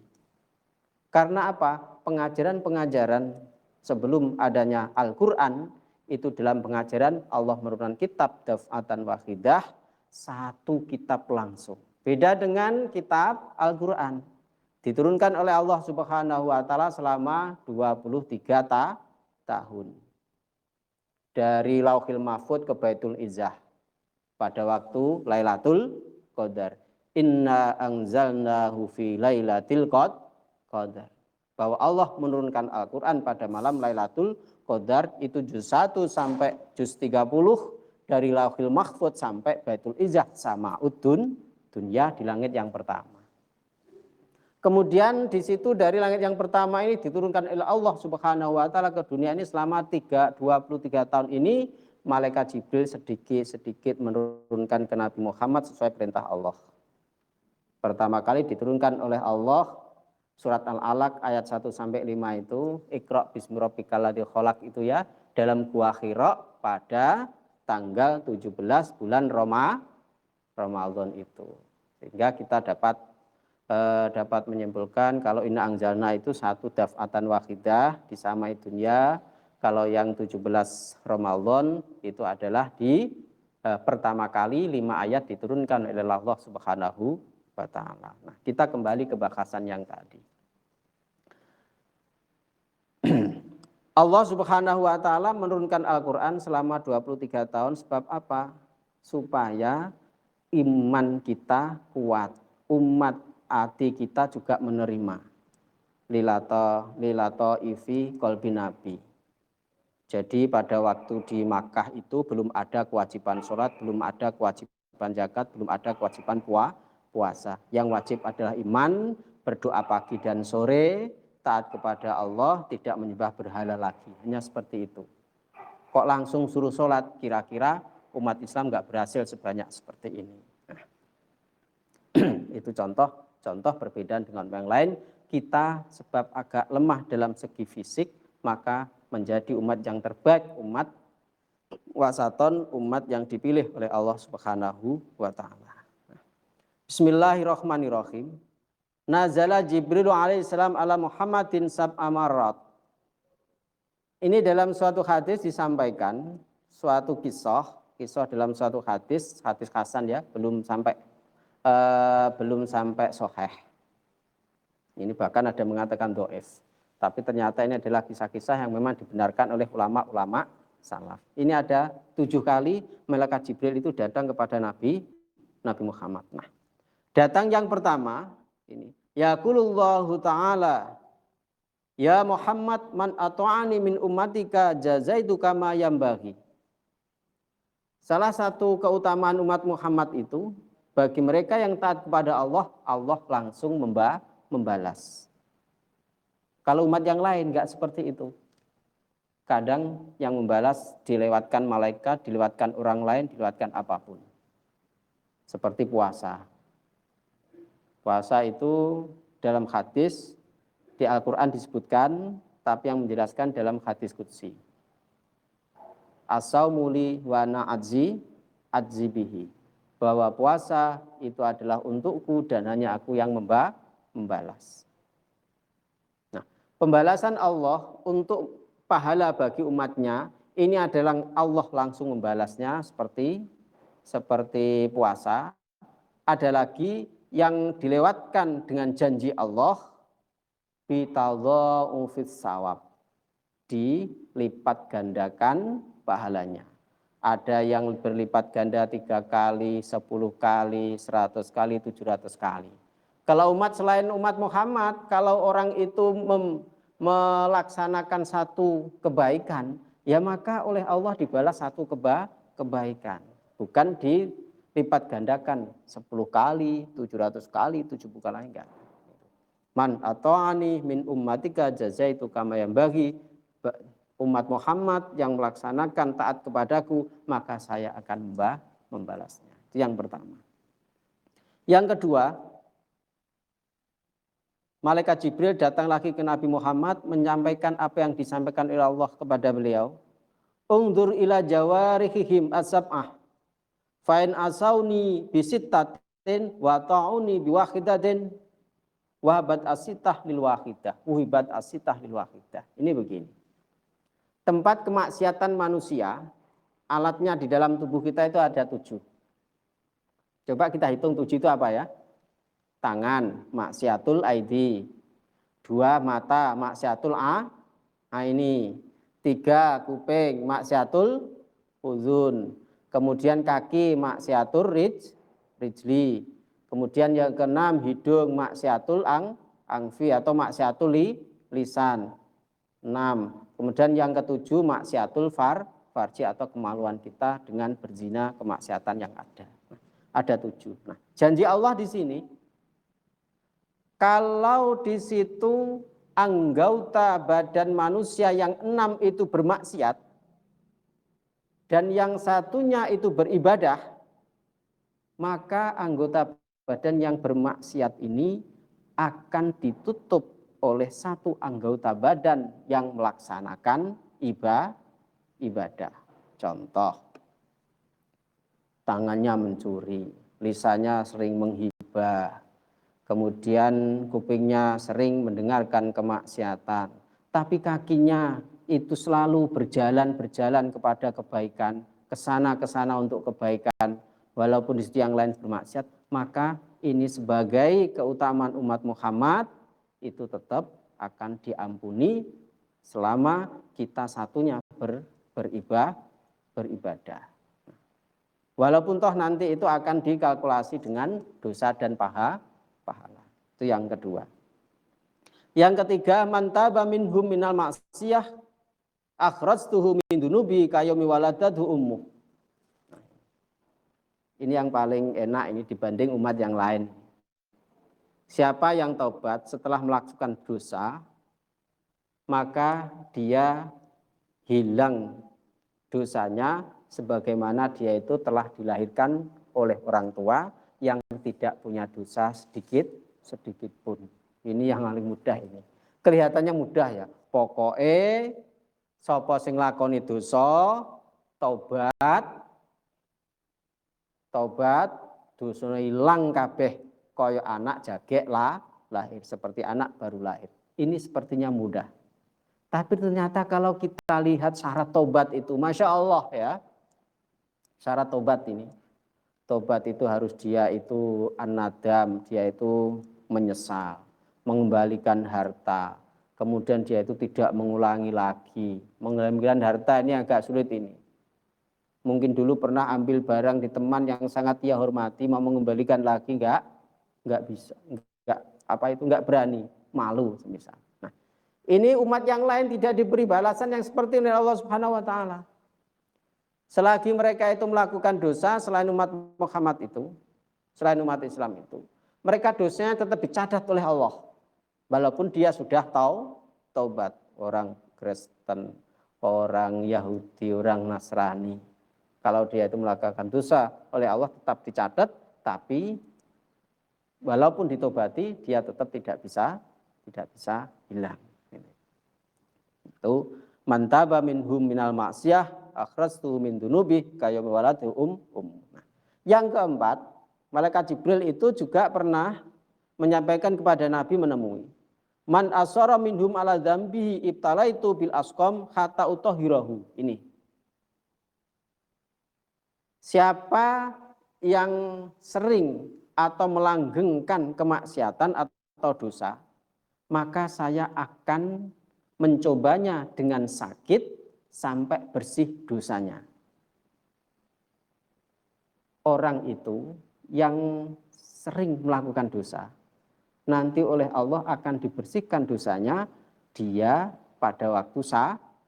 Speaker 3: Karena apa? Pengajaran-pengajaran sebelum adanya Al-Quran, itu dalam pengajaran Allah menurunkan kitab daf'atan wahidah, satu kitab langsung. Beda dengan kitab Al-Quran. Diturunkan oleh Allah Subhanahu wa taala selama 23 tahun. Dari Lauhil Mahfud ke Baitul Izzah pada waktu Lailatul Qadar. Inna anzalnahu fi lailatul Qadar. Bahwa Allah menurunkan Al-Quran pada malam Lailatul Qadar itu juz 1 sampai juz 30 dari Lauhil Mahfud sampai Baitul Izzah sama dunya di langit yang pertama. Kemudian di situ dari langit yang pertama ini diturunkan oleh Allah Subhanahu wa taala ke dunia ini selama 23 tahun ini malaikat Jibril sedikit menurunkan ke Nabi Muhammad sesuai perintah Allah. Pertama kali diturunkan oleh Allah surat Al-Alaq ayat 1 sampai 5 itu, Iqra bismi rabbikal ladzi khalaq itu ya, dalam gua Hira pada tanggal 17 bulan Ramadan itu. Sehingga kita dapat menyimpulkan kalau inna anzalna itu satu daf'atan wahidah disamai dunia, kalau yang 17 Ramadan itu adalah di pertama kali 5 ayat diturunkan oleh Allah Subhanahu wa taala. Nah, kita kembali ke bahasan yang tadi. Allah Subhanahu wa taala menurunkan Al-Qur'an selama 23 tahun sebab apa? Supaya iman kita kuat, umat hati kita juga menerima lilato ifi kolbi nabi. Jadi pada waktu di Makkah itu belum ada kewajiban sholat, belum ada kewajiban zakat, belum ada kewajiban puasa. Yang wajib adalah iman, berdoa pagi dan sore, taat kepada Allah, tidak menyembah berhala lagi. Hanya seperti itu. Kok langsung suruh sholat? Kira-kira umat Islam nggak berhasil sebanyak seperti ini. Itu contoh perbedaan dengan yang lain. Kita sebab agak lemah dalam segi fisik, maka menjadi umat yang terbaik, umat wasaton, umat yang dipilih oleh Allah Subhanahu wa taala. Bismillahirrahmanirrahim. Nazala Jibril alaihissalam ala Muhammadin sab'a marrat. Ini dalam suatu hadis disampaikan suatu kisah dalam suatu hadis hasan ya, belum sampai sahih. Ini bahkan ada mengatakan dhaif. Tapi ternyata ini adalah kisah-kisah yang memang dibenarkan oleh ulama-ulama salaf. Ini ada 7 kali malaikat Jibril itu datang kepada Nabi Muhammad. Nah, datang yang pertama ini, yaqulullahu ta'ala, ya Muhammad man ata'ani min ummatika jazaitu kama yambaghi. Salah satu keutamaan umat Muhammad itu, bagi mereka yang taat kepada Allah, Allah langsung membalas. Kalau umat yang lain enggak seperti itu. Kadang yang membalas dilewatkan malaikat, dilewatkan orang lain, dilewatkan apapun. Seperti puasa. Puasa itu dalam hadis di Al-Quran disebutkan, tapi yang menjelaskan dalam hadis qudsi. As-saumuli wa na'adzi bihi. Bahwa puasa itu adalah untukku dan hanya aku yang membalas. Nah, pembalasan Allah untuk pahala bagi umatnya, ini adalah Allah langsung membalasnya seperti puasa. Ada lagi yang dilewatkan dengan janji Allah, bitadha'u fis sawab, dilipat gandakan pahalanya. Ada yang berlipat ganda 3 kali, 10 kali, 100 kali, 700 kali. Kalau umat selain umat Muhammad, kalau orang itu melaksanakan satu kebaikan, ya maka oleh Allah dibalas satu kebaikan. Bukan dilipat gandakan 10 kali, 700 kali, 70 kali, enggak. Man ata'ani min ummatika jazaitu kama yambaghi. Umat Muhammad yang melaksanakan taat kepadaku, maka saya akan membalasnya. Itu yang pertama. Yang kedua, malaikat Jibril datang lagi ke Nabi Muhammad menyampaikan apa yang disampaikan oleh Allah kepada beliau. Ungdur ila jawarihihim as-sab'ah. Fa'in asauni bisittatin wa ta'uni biwahidatin wahabat asitah lil wahidah. Uhibat asitah lil wahidah. Ini begini. Tempat kemaksiatan manusia, alatnya di dalam tubuh kita itu ada 7. Coba kita hitung 7 itu apa ya? Tangan, maksiatul aidi. 2 mata, maksiatul aini. 3 kuping, maksiatul uzun. Kemudian kaki, maksiatul rijli. Kemudian yang ke-6 hidung, maksiatul angfi atau maksiatul lisan. 6. Kemudian yang ke-7 maksiatul farji atau kemaluan kita dengan berzina, kemaksiatan yang ada. Ada 7. Nah, janji Allah di sini, kalau di situ anggota badan manusia yang 6 itu bermaksiat dan yang satunya itu beribadah, maka anggota badan yang bermaksiat ini akan ditutup oleh satu anggota badan yang melaksanakan ibadah. Contoh, tangannya mencuri, lisannya sering menghibah, kemudian kupingnya sering mendengarkan kemaksiatan, tapi kakinya itu selalu berjalan kepada kebaikan, kesana untuk kebaikan, walaupun di sisi yang lain bermaksiat, maka ini sebagai keutamaan umat Muhammad, itu tetap akan diampuni selama kita satunya beribadah. Walaupun toh nanti itu akan dikalkulasi dengan dosa dan pahala. Itu yang kedua. Yang ketiga, man taba minhum minal maksiyah akhrajtuhu min dunubi kayomi waladatu ummuh. Ini yang paling enak ini dibanding umat yang lain. Siapa yang taubat setelah melakukan dosa, maka dia hilang dosanya sebagaimana dia itu telah dilahirkan oleh orang tua yang tidak punya dosa sedikit pun. Ini yang paling mudah ini. Kelihatannya mudah ya. Pokoknya sapa sing lakoni dosa taubat dosane ilang kabeh kaya anak jagek lahir, seperti anak baru lahir. Ini sepertinya mudah. Tapi ternyata kalau kita lihat syarat taubat itu, Masya Allah ya, syarat taubat ini. Taubat itu harus dia itu an-nadam, dia itu menyesal, mengembalikan harta. Kemudian dia itu tidak mengulangi lagi. Mengembalikan harta ini agak sulit ini. Mungkin dulu pernah ambil barang di teman yang sangat dia hormati, mau mengembalikan lagi enggak bisa, enggak berani, malu semisal. Nah, ini umat yang lain tidak diberi balasan yang seperti oleh Allah Subhanahu wa taala. Selagi mereka itu melakukan dosa selain umat Muhammad itu, selain umat Islam itu, mereka dosanya tetap dicatat oleh Allah. Walaupun dia sudah taubat, orang Kristen, orang Yahudi, orang Nasrani. Kalau dia itu melakukan dosa oleh Allah tetap dicatat, tapi walaupun ditobati dia tetap tidak bisa hilang. Itu mantaba minhum minal maksiyah akhrastu min dunubi kaya waladu Nah, yang keempat, malaikat Jibril itu juga pernah menyampaikan kepada Nabi menemui man asara minhum ala dzambihi ibtalaitu bil asqam hatta utahhirahu. Ini siapa yang sering atau melanggengkan kemaksiatan atau dosa, maka saya akan mencobanya dengan sakit sampai bersih dosanya. Orang itu yang sering melakukan dosa, nanti oleh Allah akan dibersihkan dosanya dia pada waktu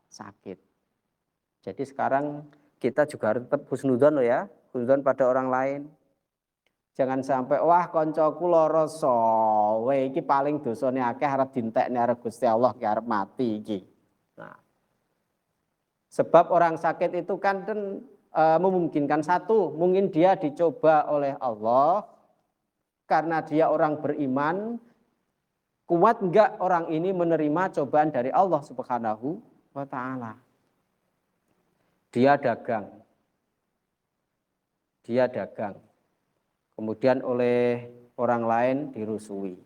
Speaker 3: sakit. Jadi sekarang kita juga harus tetap husnudzon loh ya, husnudzon pada orang lain. Jangan sampai wah koncoku lara sowe iki paling dosane akeh arep dintekne arep Gusti Allah ki arep mati iki. Nah, sebab orang sakit itu kan memungkinkan satu, mungkin dia dicoba oleh Allah karena dia orang beriman, kuat enggak orang ini menerima cobaan dari Allah Subhanahu wa taala. Dia dagang. Kemudian oleh orang lain dirusui.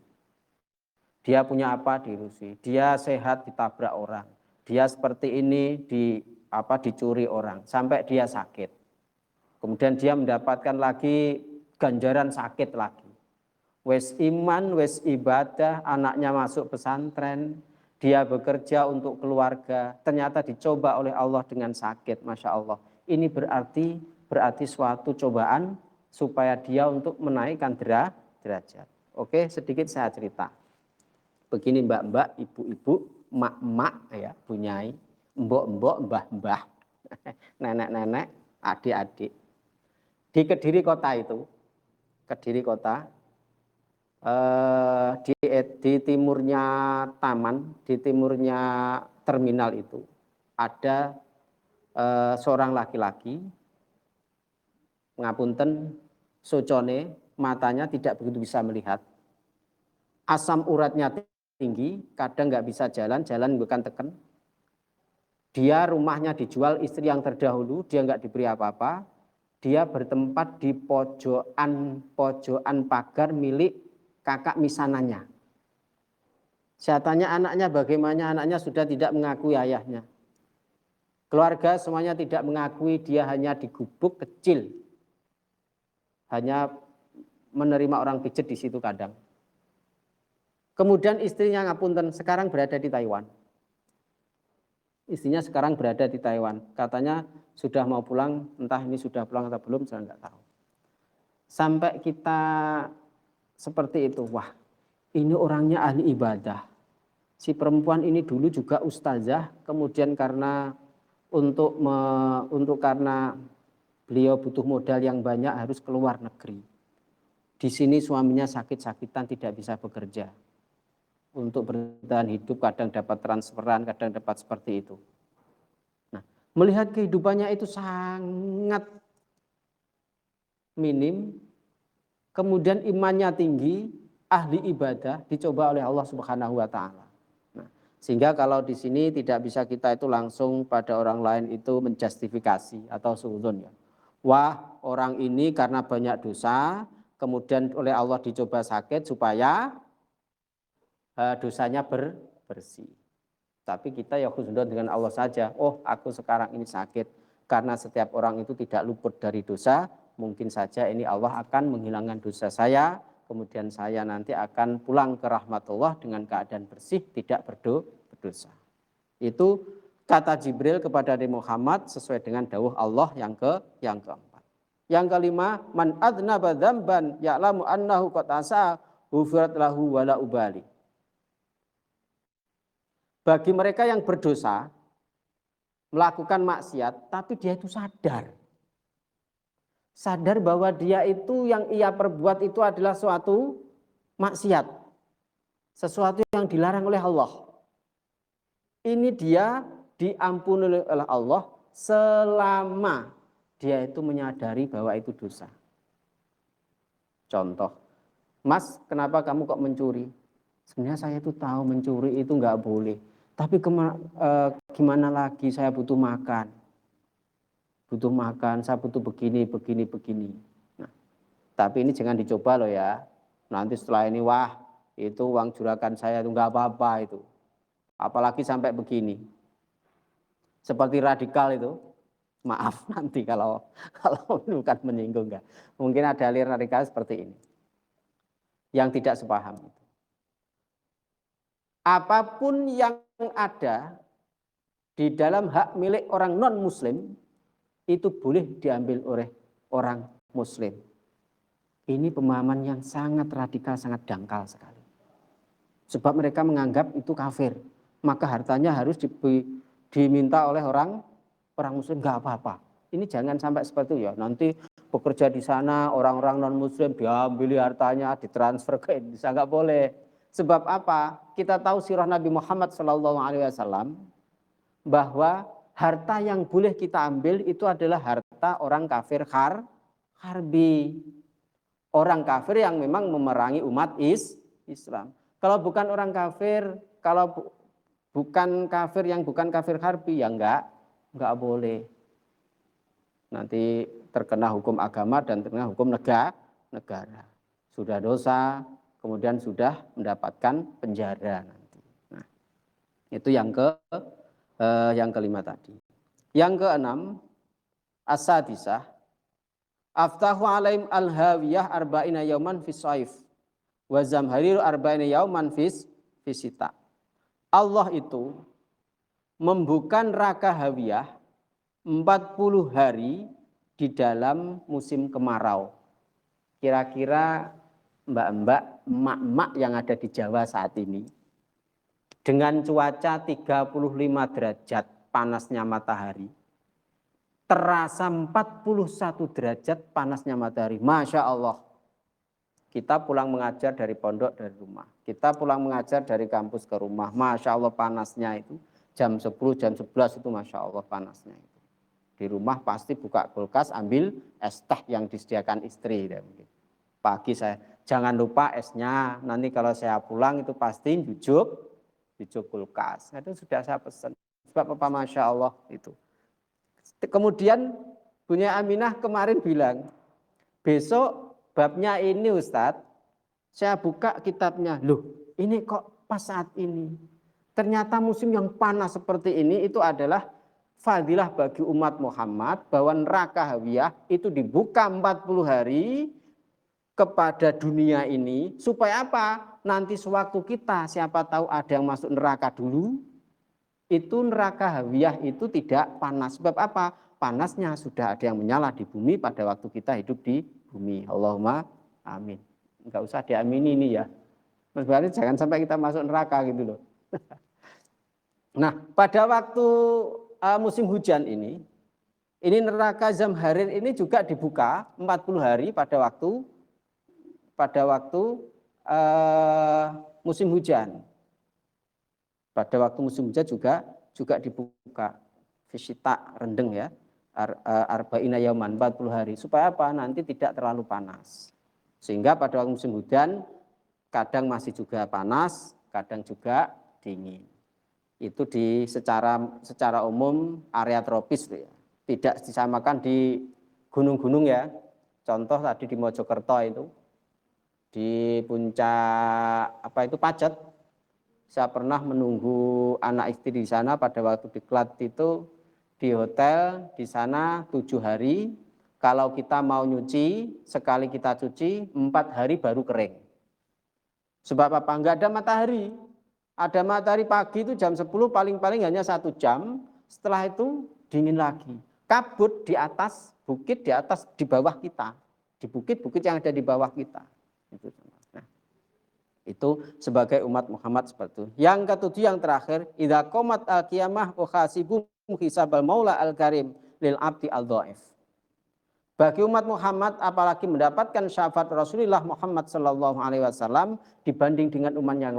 Speaker 3: Dia punya apa dirusui. Dia sehat ditabrak orang. Dia seperti ini dicuri orang sampai dia sakit. Kemudian dia mendapatkan lagi ganjaran sakit lagi. Wes iman, wes ibadah, anaknya masuk pesantren, dia bekerja untuk keluarga, ternyata dicoba oleh Allah dengan sakit, Masya Allah. Ini berarti suatu cobaan supaya dia untuk menaikkan derajat. Oke, sedikit saya cerita. Begini mbak-mbak, ibu-ibu, mak-mak, ya, bunyai, mbok-mbok, mbah-mbah, nenek-nenek, adik-adik. Di Kediri kota itu, di timurnya taman, di timurnya terminal itu, ada seorang laki-laki, ngapunten, socone, matanya tidak begitu bisa melihat. Asam uratnya tinggi, kadang nggak bisa jalan bukan teken. Dia rumahnya dijual istri yang terdahulu, dia nggak diberi apa-apa. Dia bertempat di pojokan pagar milik kakak misanannya. Saya tanya anaknya bagaimana, anaknya sudah tidak mengakui ayahnya. Keluarga semuanya tidak mengakui, dia hanya di gubuk kecil. Hanya menerima orang pijet di situ kadang. Kemudian istrinya ngapunten sekarang berada di Taiwan. Istrinya sekarang berada di Taiwan. Katanya sudah mau pulang, entah ini sudah pulang atau belum, saya nggak tahu. Sampai kita seperti itu, wah ini orangnya ahli ibadah. Si perempuan ini dulu juga ustazah, kemudian karena karena beliau butuh modal yang banyak harus keluar negeri. Di sini suaminya sakit-sakitan tidak bisa bekerja. Untuk bertahan hidup kadang dapat transferan, kadang dapat seperti itu. Nah, melihat kehidupannya itu sangat minim, kemudian imannya tinggi, ahli ibadah, dicoba oleh Allah Subhanahu wa taala. Nah, Sehingga kalau di sini tidak bisa kita itu langsung pada orang lain itu menjustifikasi atau suudzon ya. Wah, orang ini karena banyak dosa, kemudian oleh Allah dicoba sakit supaya dosanya bersih. Tapi kita ya husnuzon dengan Allah saja. Oh, aku sekarang ini sakit karena setiap orang itu tidak luput dari dosa. Mungkin saja ini Allah akan menghilangkan dosa saya. Kemudian saya nanti akan pulang ke rahmatullah dengan keadaan bersih, tidak berdosa. Itu kata Jibril kepada Nabi Muhammad sesuai dengan dawuh Allah yang keempat. Yang kelima, man adnaba dzamban ya'lamu annahu qad asa hufirat lahu wala ubali. Bagi mereka yang berdosa, melakukan maksiat, tapi dia itu sadar. Sadar bahwa dia itu yang ia perbuat itu adalah suatu maksiat. Sesuatu yang dilarang oleh Allah. Ini dia diampuni oleh Allah selama dia itu menyadari bahwa itu dosa. Contoh, Mas, kenapa kamu kok mencuri? Sebenarnya saya itu tahu mencuri itu nggak boleh. Tapi gimana lagi, saya butuh makan. Butuh makan, saya butuh begini. Nah, tapi ini jangan dicoba loh ya. Nanti setelah ini, wah itu uang juragan saya itu nggak apa-apa itu. Apalagi sampai begini. Seperti radikal itu. Maaf nanti kalau bukan menyinggung enggak. Mungkin ada aliran radikal seperti ini. Yang tidak sepaham itu. Apapun yang ada di dalam hak milik orang non-muslim itu boleh diambil oleh orang muslim. Ini pemahaman yang sangat radikal, sangat dangkal sekali. Sebab mereka menganggap itu kafir. Maka hartanya harus diminta oleh orang muslim, nggak apa-apa. Ini jangan sampai seperti itu ya. Nanti bekerja di sana orang-orang non-muslim diambil hartanya, ditransfer ke Indonesia, nggak boleh. Sebab apa? Kita tahu sirah Nabi Muhammad SAW bahwa harta yang boleh kita ambil itu adalah harta orang kafir harbi. Orang kafir yang memang memerangi umat Islam. Kalau bukan orang kafir, kalau bukan kafir yang bukan kafir harbi ya enggak boleh. Nanti terkena hukum agama dan terkena hukum negara. Sudah dosa, kemudian sudah mendapatkan penjara nanti. Nah, itu yang kelima tadi. Yang keenam, as-sadisah, aftahu alaihim al-hawiyah arba'ina yauman fis saif wa zamhariru arba'ina yauman fis sita. Allah itu membuka neraka hawiyah 40 hari di dalam musim kemarau. Kira-kira mbak-mbak, emak-emak yang ada di Jawa saat ini, dengan cuaca 35 derajat panasnya matahari, terasa 41 derajat panasnya matahari. Masya Allah. Kita pulang mengajar dari pondok, dari rumah. Kita pulang mengajar dari kampus ke rumah. Masya Allah panasnya itu. Jam 10, jam 11 itu Masya Allah panasnya itu. Di rumah pasti buka kulkas, ambil es teh yang disediakan istri. Pagi saya, jangan lupa esnya. Nanti kalau saya pulang itu pasti jujuk kulkas. Itu sudah saya pesan. Sebab apa Masya Allah itu. Kemudian Bunya Aminah kemarin bilang, besok babnya ini Ustadz, saya buka kitabnya. Loh, ini kok pas saat ini? Ternyata musim yang panas seperti ini itu adalah fadilah bagi umat Muhammad bahwa neraka hawiyah itu dibuka 40 hari kepada dunia ini supaya apa? Nanti sewaktu kita siapa tahu ada yang masuk neraka dulu, itu neraka hawiyah itu tidak panas. Sebab apa? Panasnya sudah ada yang menyala di bumi pada waktu kita hidup di bumi. Allahumma amin. Enggak usah diamini ini ya. Berarti jangan sampai kita masuk neraka gitu loh. Nah, pada waktu musim hujan ini neraka Zamharir ini juga dibuka 40 hari pada waktu musim hujan. Pada waktu musim hujan juga dibuka fisita rendeng ya. Arba'ina yauman 40 hari supaya apa? Nanti tidak terlalu panas. Sehingga pada waktu musim hujan kadang masih juga panas, kadang juga dingin. itu secara umum area tropis ya. Tidak disamakan di gunung-gunung ya. Contoh tadi di Mojokerto itu di puncak Pacet. Saya pernah menunggu anak istri di sana pada waktu diklat itu di hotel di sana 7 hari. Kalau kita mau nyuci, sekali kita cuci 4 hari baru kering. Sebab apa? Enggak ada matahari. Ada matahari pagi itu jam 10 paling-paling hanya 1 jam. Setelah itu dingin lagi. Kabut di atas, bukit di atas, di bawah kita. Di bukit-bukit yang ada di bawah kita. Nah, itu sebagai umat Muhammad seperti itu. Yang ketujuh yang terakhir, idza qomat al-qiyamah ukhasibum hisabal maula al-karim lil abdi al-dhaif. Bagi umat Muhammad apalagi mendapatkan syafaat Rasulullah Muhammad sallallahu alaihi wasallam dibanding dengan umat yang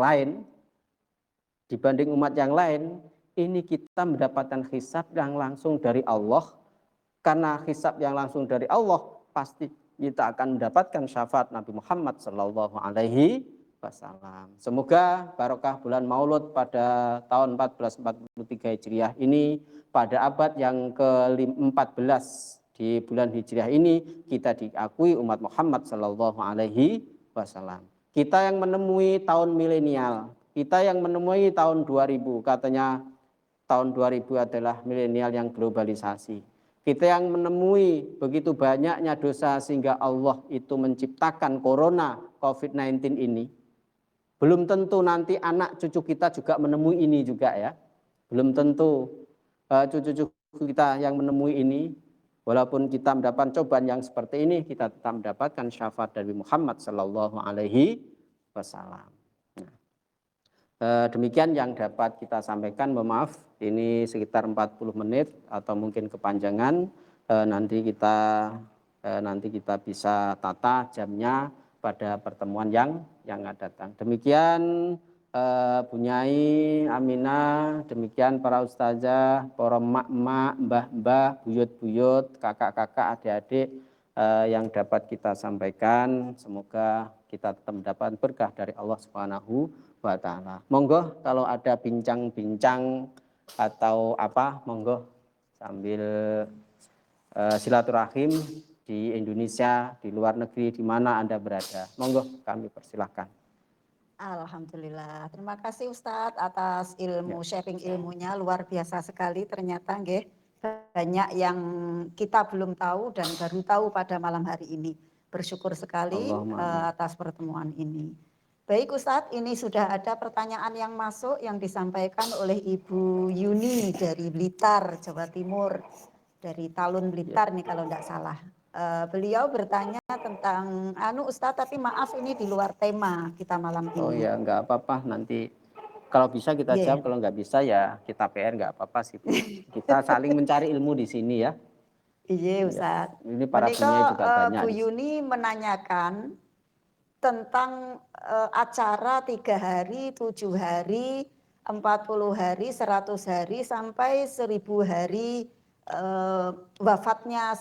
Speaker 3: lain, ini kita mendapatkan hisab yang langsung dari Allah. Karena hisab yang langsung dari Allah, pasti kita akan mendapatkan syafaat Nabi Muhammad sallallahu alaihi wasallam. Semoga barokah bulan Maulud pada tahun 1443 Hijriah ini, pada abad yang ke-14 di bulan Hijriah ini, kita diakui umat Muhammad sallallahu alaihi wasallam. Kita yang menemui tahun milenial, kita yang menemui tahun 2000, katanya tahun 2000 adalah milenial yang globalisasi. Kita yang menemui begitu banyaknya dosa sehingga Allah itu menciptakan corona COVID-19 ini. Belum tentu nanti anak cucu kita juga menemui ini juga ya. Belum tentu cucu-cucu kita yang menemui ini. Walaupun kita mendapat cobaan yang seperti ini, kita tetap mendapatkan syafaat dari Muhammad sallallahu alaihi wasallam. Demikian yang dapat kita sampaikan. Mohon maaf, ini sekitar 40 menit atau mungkin kepanjangan. Nanti kita bisa tata jamnya pada pertemuan yang akan datang. Demikian Bu Nyai, Aminah, demikian para ustazah, para emak-emak, mbah-mbah, buyut-buyut, kakak-kakak, adik-adik yang dapat kita sampaikan. Semoga kita tetap mendapat berkah dari Allah Subhanahu wa ta'ala. Monggo kalau ada bincang-bincang atau apa, monggo sambil silaturahim di Indonesia, di luar negeri, di mana Anda berada. Monggo kami persilahkan.
Speaker 1: Alhamdulillah. Terima kasih Ustadz atas sharing ilmunya, luar biasa sekali ternyata nggih. Banyak yang kita belum tahu dan baru tahu pada malam hari ini. Bersyukur sekali atas pertemuan ini. Baik Ustadz, ini sudah ada pertanyaan yang masuk yang disampaikan oleh Ibu Yuni dari Blitar, Jawa Timur. Dari Talun Blitar nih kalau tidak salah. Beliau bertanya tentang Ustadz, tapi maaf ini di luar tema kita malam ini.
Speaker 3: Oh ya, enggak apa-apa, nanti kalau bisa kita jawab, kalau enggak bisa ya kita PR, enggak apa-apa sih Bu. Kita saling mencari ilmu di sini ya.
Speaker 1: Iya Ustadz.
Speaker 3: Ini para Bunyai juga banyak.
Speaker 1: Bu Yuni menanyakan tentang acara 3 hari, 7 hari, 40 hari, 100 hari, sampai 1000 hari wafatnya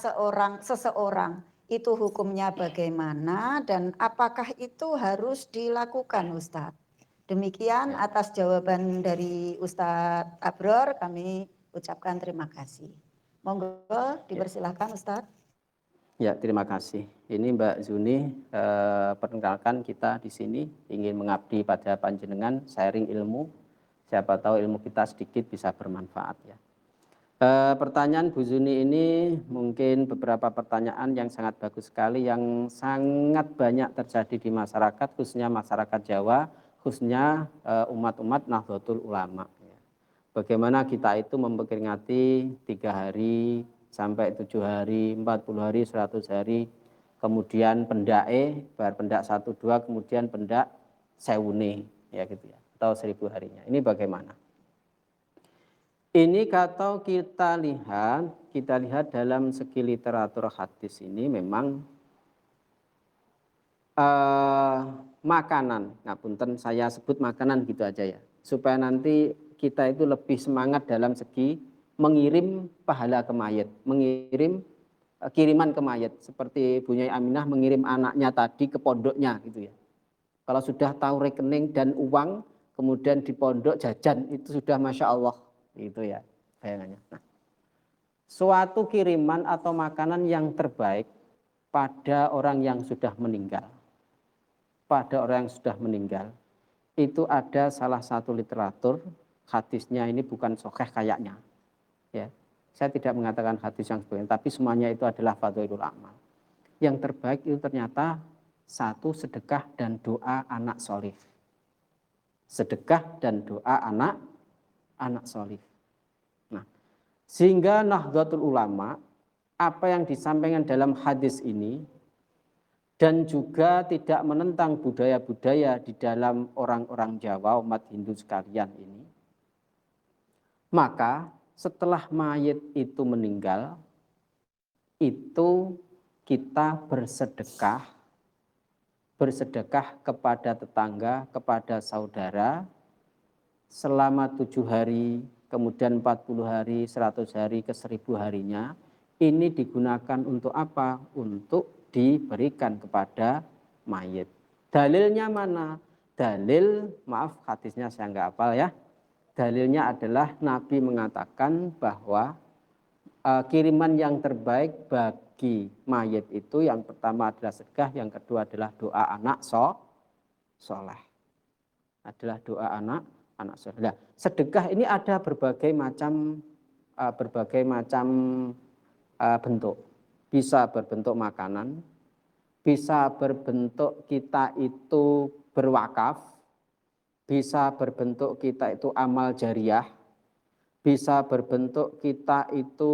Speaker 1: seseorang. Itu hukumnya bagaimana dan apakah itu harus dilakukan Ustadz? Demikian atas jawaban dari Ustadz Abror, kami ucapkan terima kasih. Monggo dipersilahkan Ustadz.
Speaker 3: Ya, terima kasih. Ini Mbak Zuni, perkenalkan kita di sini ingin mengabdi pada panjenengan, sharing ilmu. Siapa tahu ilmu kita sedikit bisa bermanfaat ya. Pertanyaan Bu Zuni ini mungkin beberapa pertanyaan yang sangat bagus sekali, yang sangat banyak terjadi di masyarakat, khususnya masyarakat Jawa, khususnya umat-umat Nahdlatul Ulama. Bagaimana kita itu memperingati 3 hari, sampai 7 hari, 40 hari, 100 hari, kemudian pendae, bar pendak 1-2, kemudian pendak sewune, ya gitu ya, atau 1000 harinya. Ini bagaimana? Ini kalau kita lihat dalam segi literatur hadis ini memang makanan, nah punten saya sebut makanan gitu aja ya, supaya nanti kita itu lebih semangat dalam segi mengirim pahala ke mayit, mengirim kiriman ke mayit, seperti Bu Nyai Aminah mengirim anaknya tadi ke pondoknya gitu ya. Kalau sudah tahu rekening dan uang, kemudian di pondok jajan, itu sudah Masya Allah. Itu ya bayangannya. Nah, suatu kiriman atau makanan yang terbaik pada orang yang sudah meninggal. Pada orang yang sudah meninggal, itu ada salah satu literatur, hadisnya ini bukan sahih kayaknya. Ya, saya tidak mengatakan hadis yang sebagainya, tapi semuanya itu adalah fadhailul amal. Yang terbaik itu ternyata satu, sedekah dan doa anak solih. Sedekah dan doa anak solih. Nah, sehingga Nahdlatul Ulama, apa yang disampaikan dalam hadis ini, dan juga tidak menentang budaya-budaya di dalam orang-orang Jawa, umat Hindu sekalian ini, maka setelah mayit itu meninggal, itu kita bersedekah kepada tetangga, kepada saudara, selama 7 hari, kemudian 40 hari, 100 hari, ke 1000 harinya, ini digunakan untuk apa? Untuk diberikan kepada mayit. Dalilnya mana? Dalil, maaf hadisnya saya nggak hafal ya. Dalilnya adalah Nabi mengatakan bahwa kiriman yang terbaik bagi mayit itu yang pertama adalah sedekah, yang kedua adalah doa anak soleh. Adalah doa anak soleh. Nah, sedekah ini ada berbagai macam bentuk. Bisa berbentuk makanan, bisa berbentuk kita itu berwakaf, bisa berbentuk kita itu amal jariah, bisa berbentuk kita itu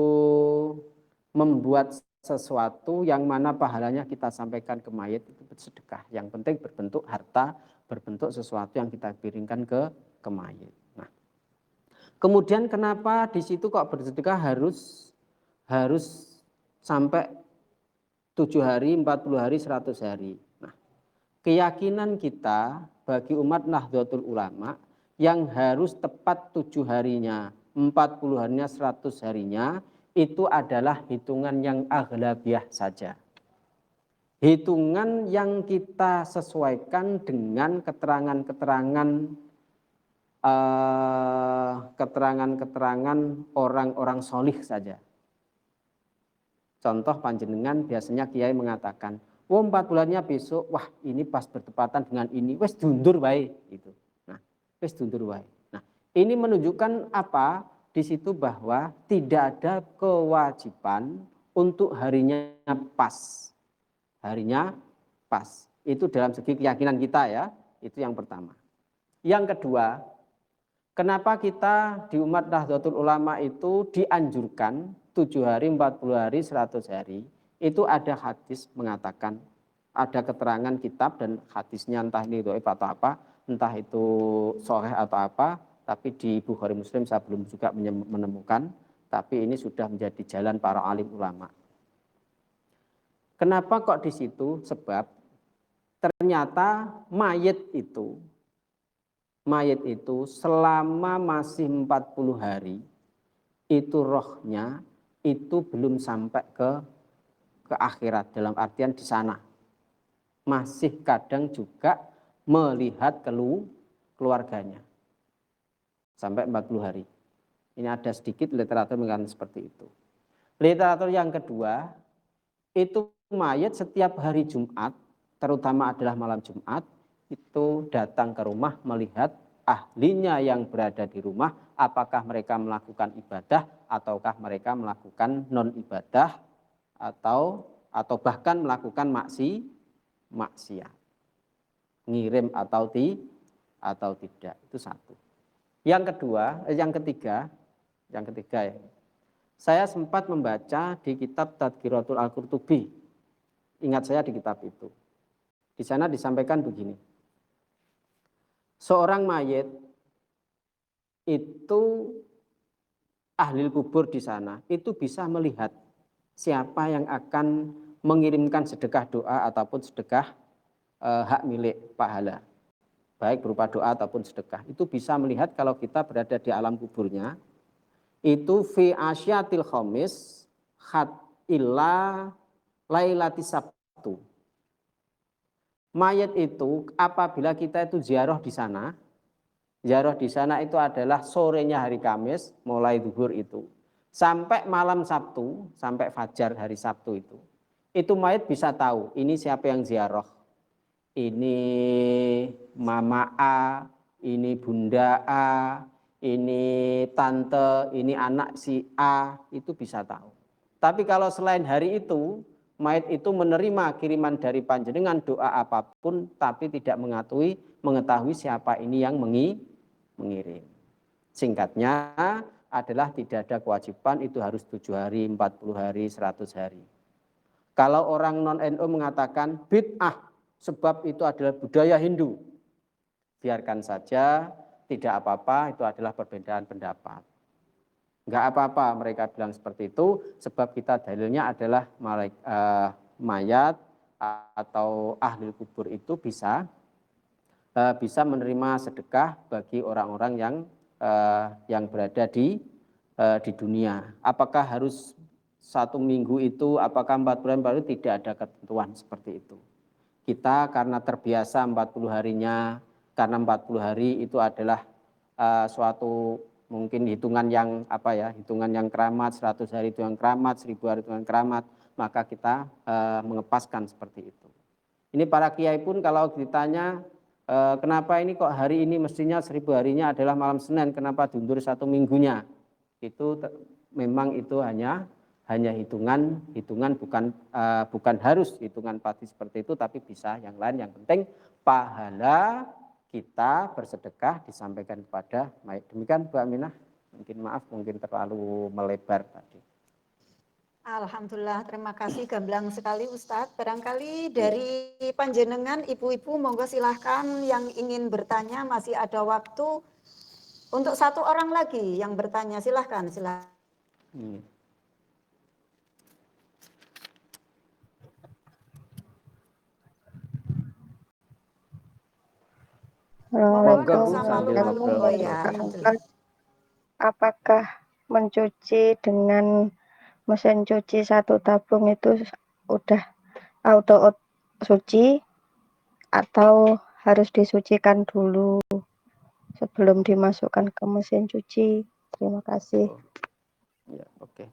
Speaker 3: membuat sesuatu yang mana pahalanya kita sampaikan ke mayit, itu sedekah. Yang penting berbentuk harta, berbentuk sesuatu yang kita piringkan ke mayit. Nah, kemudian kenapa di situ kok bersedekah harus sampai 7 hari, 40 hari, 100 hari. Nah, keyakinan kita bagi umat Nahdlatul Ulama yang harus tepat 7 harinya, 40 harinya, 100 harinya, itu adalah hitungan yang aghlabiah saja. Hitungan yang kita sesuaikan dengan keterangan orang-orang solih saja. Contoh panjenengan biasanya kiai mengatakan, 4 bulannya besok, wah ini pas bertepatan dengan ini, wes dundur wae gitu. Nah, wes dundur wae. Nah, ini menunjukkan apa? Di situ bahwa tidak ada kewajiban untuk harinya pas. Harinya pas. Itu dalam segi keyakinan kita ya, itu yang pertama. Yang kedua, kenapa kita di umat Nahdlatul Ulama itu dianjurkan 7 hari, 40 hari, 100 hari, itu ada hadis mengatakan, ada keterangan kitab dan hadisnya entah ini dhaif atau apa, entah itu sahih atau apa, tapi di Bukhari Muslim saya belum juga menemukan, tapi ini sudah menjadi jalan para alim ulama. Kenapa kok di situ? Sebab ternyata mayit itu selama masih 40 hari, itu rohnya itu belum sampai ke akhirat, dalam artian di sana. Masih kadang juga melihat keluarganya. Sampai 40 hari. Ini ada sedikit literatur mengatakan seperti itu. Literatur yang kedua, itu mayat setiap hari Jumat, terutama adalah malam Jumat, itu datang ke rumah melihat ahlinya yang berada di rumah, apakah mereka melakukan ibadah ataukah mereka melakukan non ibadah atau bahkan melakukan maksiat. Ngirim atau tidak, itu satu. Yang ketiga ya. Saya sempat membaca di kitab Tadhkiratul Al-Qurtubi. Ingat saya di kitab itu. Di sana disampaikan begini. Seorang mayit itu ahli kubur di sana itu bisa melihat siapa yang akan mengirimkan sedekah doa ataupun sedekah hak milik pahala. Baik berupa doa ataupun sedekah. Itu bisa melihat kalau kita berada di alam kuburnya, itu fi asyatil khamis khat illa lailati sabtu. Mayat itu apabila kita itu ziarah di sana, Ziarah di sana itu adalah sorenya hari Kamis, mulai zuhur itu. Sampai malam Sabtu, sampai fajar hari Sabtu itu mayit bisa tahu ini siapa yang ziarah. Ini Mama A, ini Bunda A, ini tante, ini anak si A, itu bisa tahu. Tapi kalau selain hari itu, mayit itu menerima kiriman dari panjenengan doa apapun, tapi tidak mengetahui siapa ini yang mengirim. Singkatnya adalah tidak ada kewajiban itu harus 7 hari, 40 hari, 100 hari. Kalau orang non-NU mengatakan bid'ah, sebab itu adalah budaya Hindu, biarkan saja, tidak apa-apa, itu adalah perbedaan pendapat. Enggak apa-apa mereka bilang seperti itu, sebab kita dalilnya adalah mayat atau ahli kubur itu bisa menerima sedekah bagi orang-orang yang berada di dunia. Apakah harus 1 minggu itu, apakah 4 bulan baru, tidak ada ketentuan seperti itu. Kita karena terbiasa 40 harinya, karena 40 hari itu adalah suatu mungkin hitungan yang hitungan yang keramat, 100 hari itu yang keramat, 1000 hari itu yang keramat, maka kita mengepaskan seperti itu. Ini para kiai pun kalau ditanya kenapa ini kok hari ini mestinya 1000 harinya adalah malam Senin, kenapa diundur 1 minggunya? Itu memang itu hanya hitungan bukan harus hitungan pasti seperti itu, tapi bisa yang lain. Yang penting pahala kita bersedekah disampaikan kepada mayit. Demikian Bu Aminah. Mungkin terlalu melebar tadi.
Speaker 1: Alhamdulillah, terima kasih, gamblang sekali Ustadz. Barangkali dari panjenengan ibu-ibu, monggo silahkan yang ingin bertanya, masih ada waktu untuk 1 orang lagi yang bertanya, silahkan.
Speaker 3: Monggo Bu,
Speaker 1: sama
Speaker 3: sambil
Speaker 1: lupa
Speaker 3: ngobrol.
Speaker 1: ya.
Speaker 4: Apakah mencuci dengan mesin cuci 1 tabung itu udah auto suci atau harus disucikan dulu sebelum dimasukkan ke mesin cuci? Terima kasih.
Speaker 3: Ya, oke.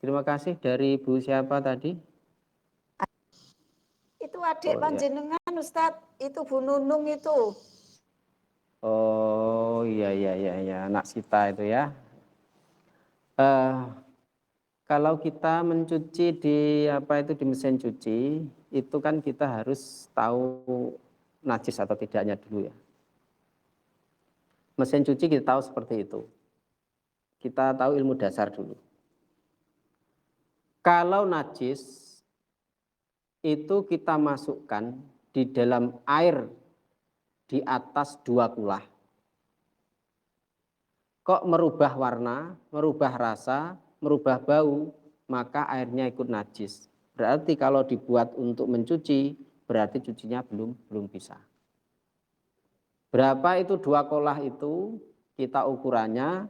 Speaker 3: Terima kasih. Dari Bu siapa tadi?
Speaker 1: Itu adik panjenengan Ustadz, itu Bu Nunung itu.
Speaker 3: Oh iya, anak Sita itu ya. Kalau kita mencuci di mesin cuci, itu kan kita harus tahu najis atau tidaknya dulu ya. Mesin cuci kita tahu seperti itu. Kita tahu ilmu dasar dulu. Kalau najis itu kita masukkan di dalam air di atas 2 kulah. Kok merubah warna, merubah rasa, merubah bau, maka airnya ikut najis. Berarti kalau dibuat untuk mencuci, berarti cucinya belum bisa. Berapa itu 2 kolah itu? Kita ukurannya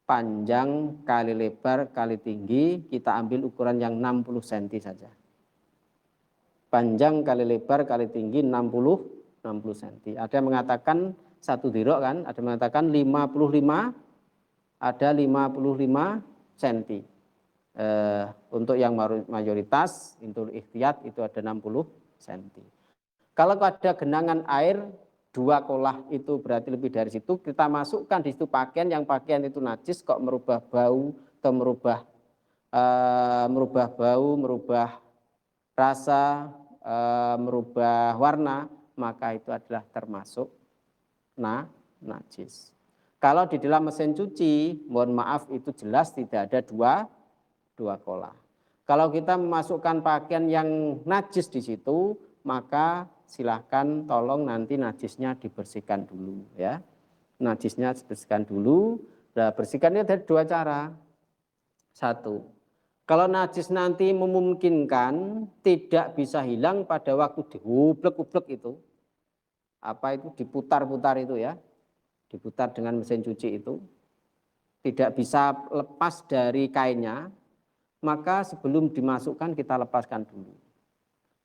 Speaker 3: panjang kali lebar kali tinggi, kita ambil ukuran yang 60 cm saja. Panjang kali lebar kali tinggi 60 cm. Ada yang mengatakan 1 dirok kan, ada yang mengatakan 55, ada 55 cm. Untuk yang mayoritas, untuk ikhtiyat itu ada 60 cm. Kalau ada genangan air 2 kolah itu berarti lebih dari situ, kita masukkan di situ pakaian, yang pakaian itu najis kok merubah bau atau merubah bau, merubah rasa, merubah warna, maka itu adalah termasuk najis. Kalau di dalam mesin cuci, mohon maaf itu jelas tidak ada 2 kolah. Kalau kita memasukkan pakaian yang najis di situ, maka silahkan tolong nanti najisnya dibersihkan dulu ya. Najisnya dibersihkan dulu. Nah, bersihkannya ada 2 cara. 1, kalau najis nanti memungkinkan tidak bisa hilang pada waktu diublek-ublek itu, diputar-putar itu ya, diputar dengan mesin cuci itu, tidak bisa lepas dari kainnya, maka sebelum dimasukkan kita lepaskan dulu.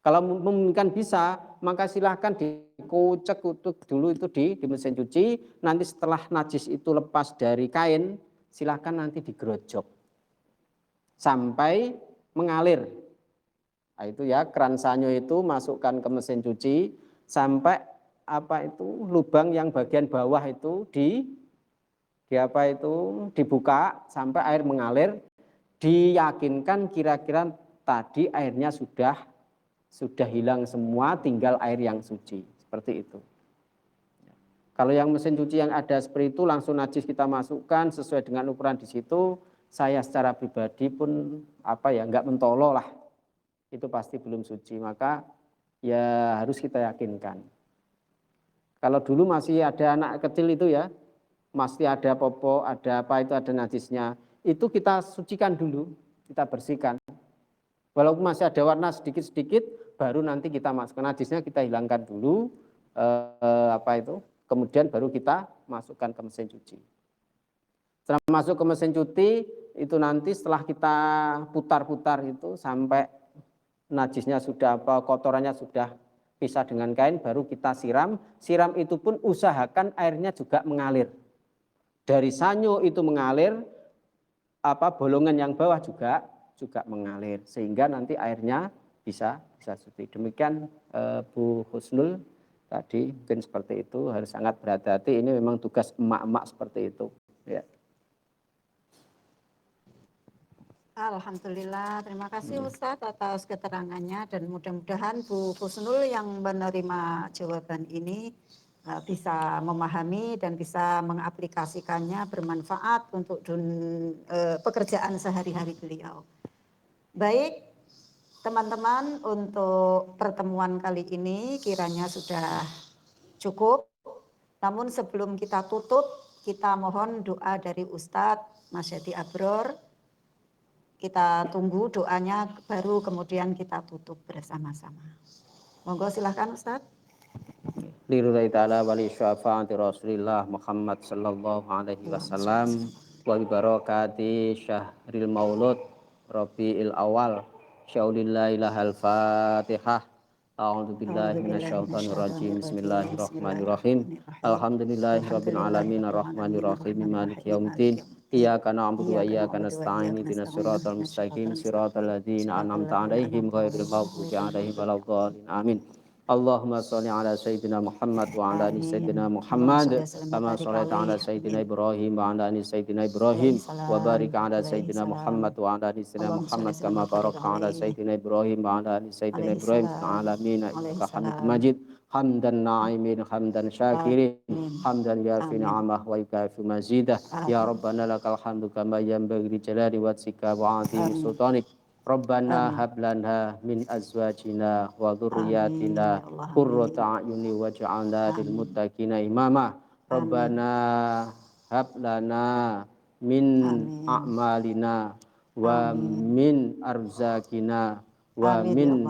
Speaker 3: Kalau memungkinkan bisa, maka silahkan dikucek-kucek dulu itu di mesin cuci. Nanti setelah najis itu lepas dari kain, silahkan nanti digerojok sampai mengalir. Nah, itu ya keran sanyo itu masukkan ke mesin cuci sampai lubang yang bagian bawah itu dibuka sampai air mengalir. Diyakinkan kira-kira tadi airnya sudah hilang semua, tinggal air yang suci, seperti itu. Kalau yang mesin cuci yang ada seperti itu langsung najis kita masukkan sesuai dengan ukuran di situ, saya secara pribadi pun nggak mentolo lah, itu pasti belum suci, maka ya harus kita yakinkan. Kalau dulu masih ada anak kecil itu ya, masih ada popok, ada itu ada najisnya, itu kita sucikan dulu, kita bersihkan. Walaupun masih ada warna sedikit-sedikit, baru nanti kita masukkan najisnya, kita hilangkan dulu, kemudian baru kita masukkan ke mesin cuci. Setelah masuk ke mesin cuci, itu nanti setelah kita putar-putar itu sampai najisnya sudah kotorannya sudah pisah dengan kain, baru kita siram. Siram itu pun usahakan airnya juga mengalir. Dari sanyo itu mengalir, bolongan yang bawah juga mengalir, sehingga nanti airnya bisa suci. Demikian Bu Husnul tadi, mungkin seperti itu, harus sangat berhati-hati. Ini memang tugas emak-emak seperti itu. Ya.
Speaker 1: Alhamdulillah, terima kasih Ustadz atas keterangannya, dan mudah-mudahan Bu Husnul yang menerima jawaban ini bisa memahami dan bisa mengaplikasikannya bermanfaat untuk pekerjaan sehari-hari beliau. Baik, teman-teman, untuk pertemuan kali ini kiranya sudah cukup. Namun sebelum kita tutup, kita mohon doa dari Ustadz Masyadi Abror. Kita tunggu doanya, baru kemudian kita tutup bersama-sama. Monggo silahkan Ustadz.
Speaker 3: Lillahi ta'ala wa li syafa'ati Rasulillah Muhammad sallallahu alaihi wasallam wa bi barakati syahril maulud Rabiul Awal syaulillahi lahal Fatihah. A'udzu billahi minasyaitonir rajim. Bismillahirrahmanirrahim. Alhamdulillahirabbil alamin arrahmanir rahim maliki yaumiddin. Iyyaka na'budu wa iyyaka nasta'in ihdinas siratal mustaqim siratal ladzina an'amta 'alaihim ghairil maghdubi 'alaihim waladdallin. Amin. Allahumma sholli ala sayyidina Muhammad wa ala ali sayyidina Muhammad kama shallaita ala sayyidina Ibrahim wa ala ali sayyidina Ibrahim wa barik ala sayyidina Muhammad wa ala ali sayyidina Muhammad kama barakta ala sayyidina Ibrahim wa ala ali sayyidina Ibrahim fil alamin innaka Hamidum Majid. Hamdan na'imin hamdan syakirin hamdan yafi ni'amah wa yukafi mazidah. Ya Rabbana lakal hamdu kama yanbaghi li jalali wajhika wa 'azimi sultanik. Rabbana hab lana min azwajina wa dhurriyyatina qurrata a'yuni waj'alna lil muttaqina imama. Rabbana hab lana min a'malina wa min arzakina wa min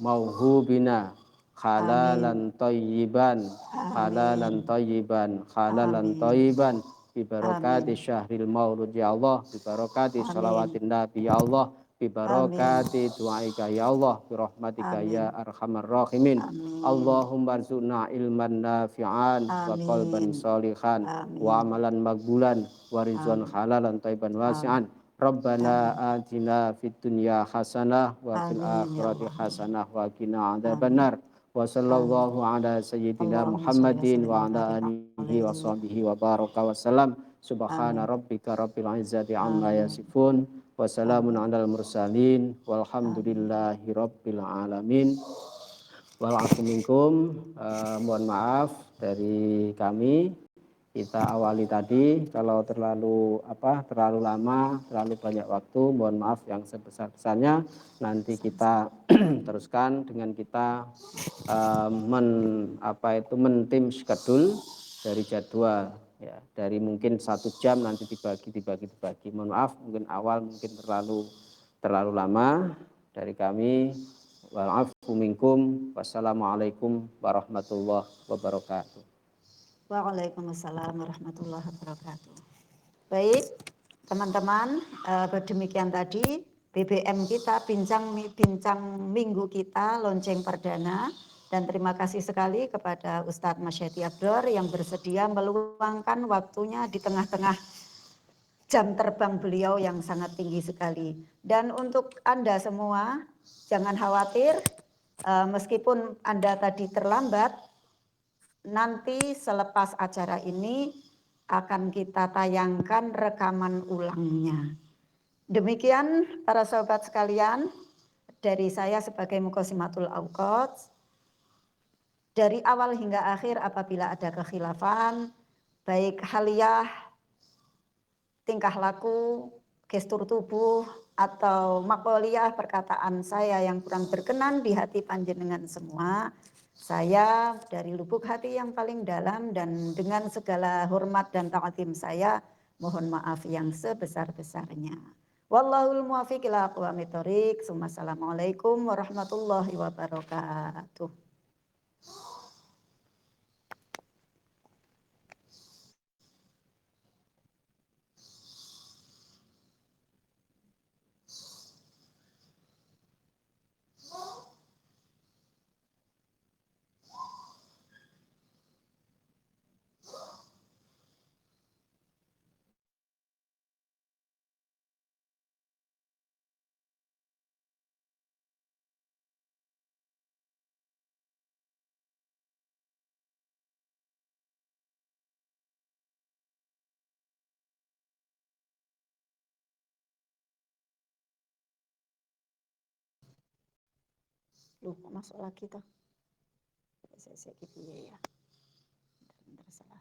Speaker 3: mauhubina halalan thayyiban halalan thayyiban halalan thayyiban bi barakati syahril maulud ya Allah, bi barakati shalawatin nabi ya Allah, bi barakati du'aika ya Allah, bi rahmatika ya arhamar rahimin. Allahumma arzuqna ilman nafi'an wa qalban shalihan wa amalan maqbulan wa rizqan halalan thayyiban wasi'an. Rabbana atina fid dunya hasanah wa fil akhirati hasanah wa qina adzabannar. Wa sallallahu ala sayyidina Muhammadin wa ala alihi wa sahbihi wa baraka wa salam. Subhana rabbika rabbil izzati amma yasifun wa salamun alal mursalin walhamdulillahi rabbil alamin. Wa'alaikum minkum. Mohon maaf dari kami. Kita awali tadi kalau terlalu lama, terlalu banyak waktu, mohon maaf yang sebesar-besarnya. Nanti kita teruskan dengan kita men-tim schedule dari jadwal ya, dari mungkin 1 jam nanti dibagi. Mohon maaf mungkin awal mungkin terlalu lama dari kami. Wa'alaikum minkum. Wassalamualaikum warahmatullahi wabarakatuh.
Speaker 1: Waalaikumsalam warahmatullahi wabarakatuh. Baik, teman-teman, demikian tadi BBM kita, bincang minggu kita, lonceng perdana. Dan terima kasih sekali kepada Ustadz Masyadi Abdur yang bersedia meluangkan waktunya di tengah-tengah jam terbang beliau yang sangat tinggi sekali. Dan untuk Anda semua, jangan khawatir, meskipun Anda tadi terlambat, nanti selepas acara ini akan kita tayangkan rekaman ulangnya. Demikian para sahabat sekalian, dari saya sebagai Muqaddimatul Awqats, dari awal hingga akhir apabila ada kekhilafan, baik haliyah, tingkah laku, gestur tubuh, atau makoliyah perkataan saya yang kurang berkenan di hati panjenengan semua, saya dari lubuk hati yang paling dalam dan dengan segala hormat dan ta'zim saya, mohon maaf yang sebesar-besarnya. Wallahul muwaffiq ila aqwamit thoriq. Assalamualaikum warahmatullahi wabarakatuh. Loh, masuk lagi toh. Saya gitu ya. Bentar, salah.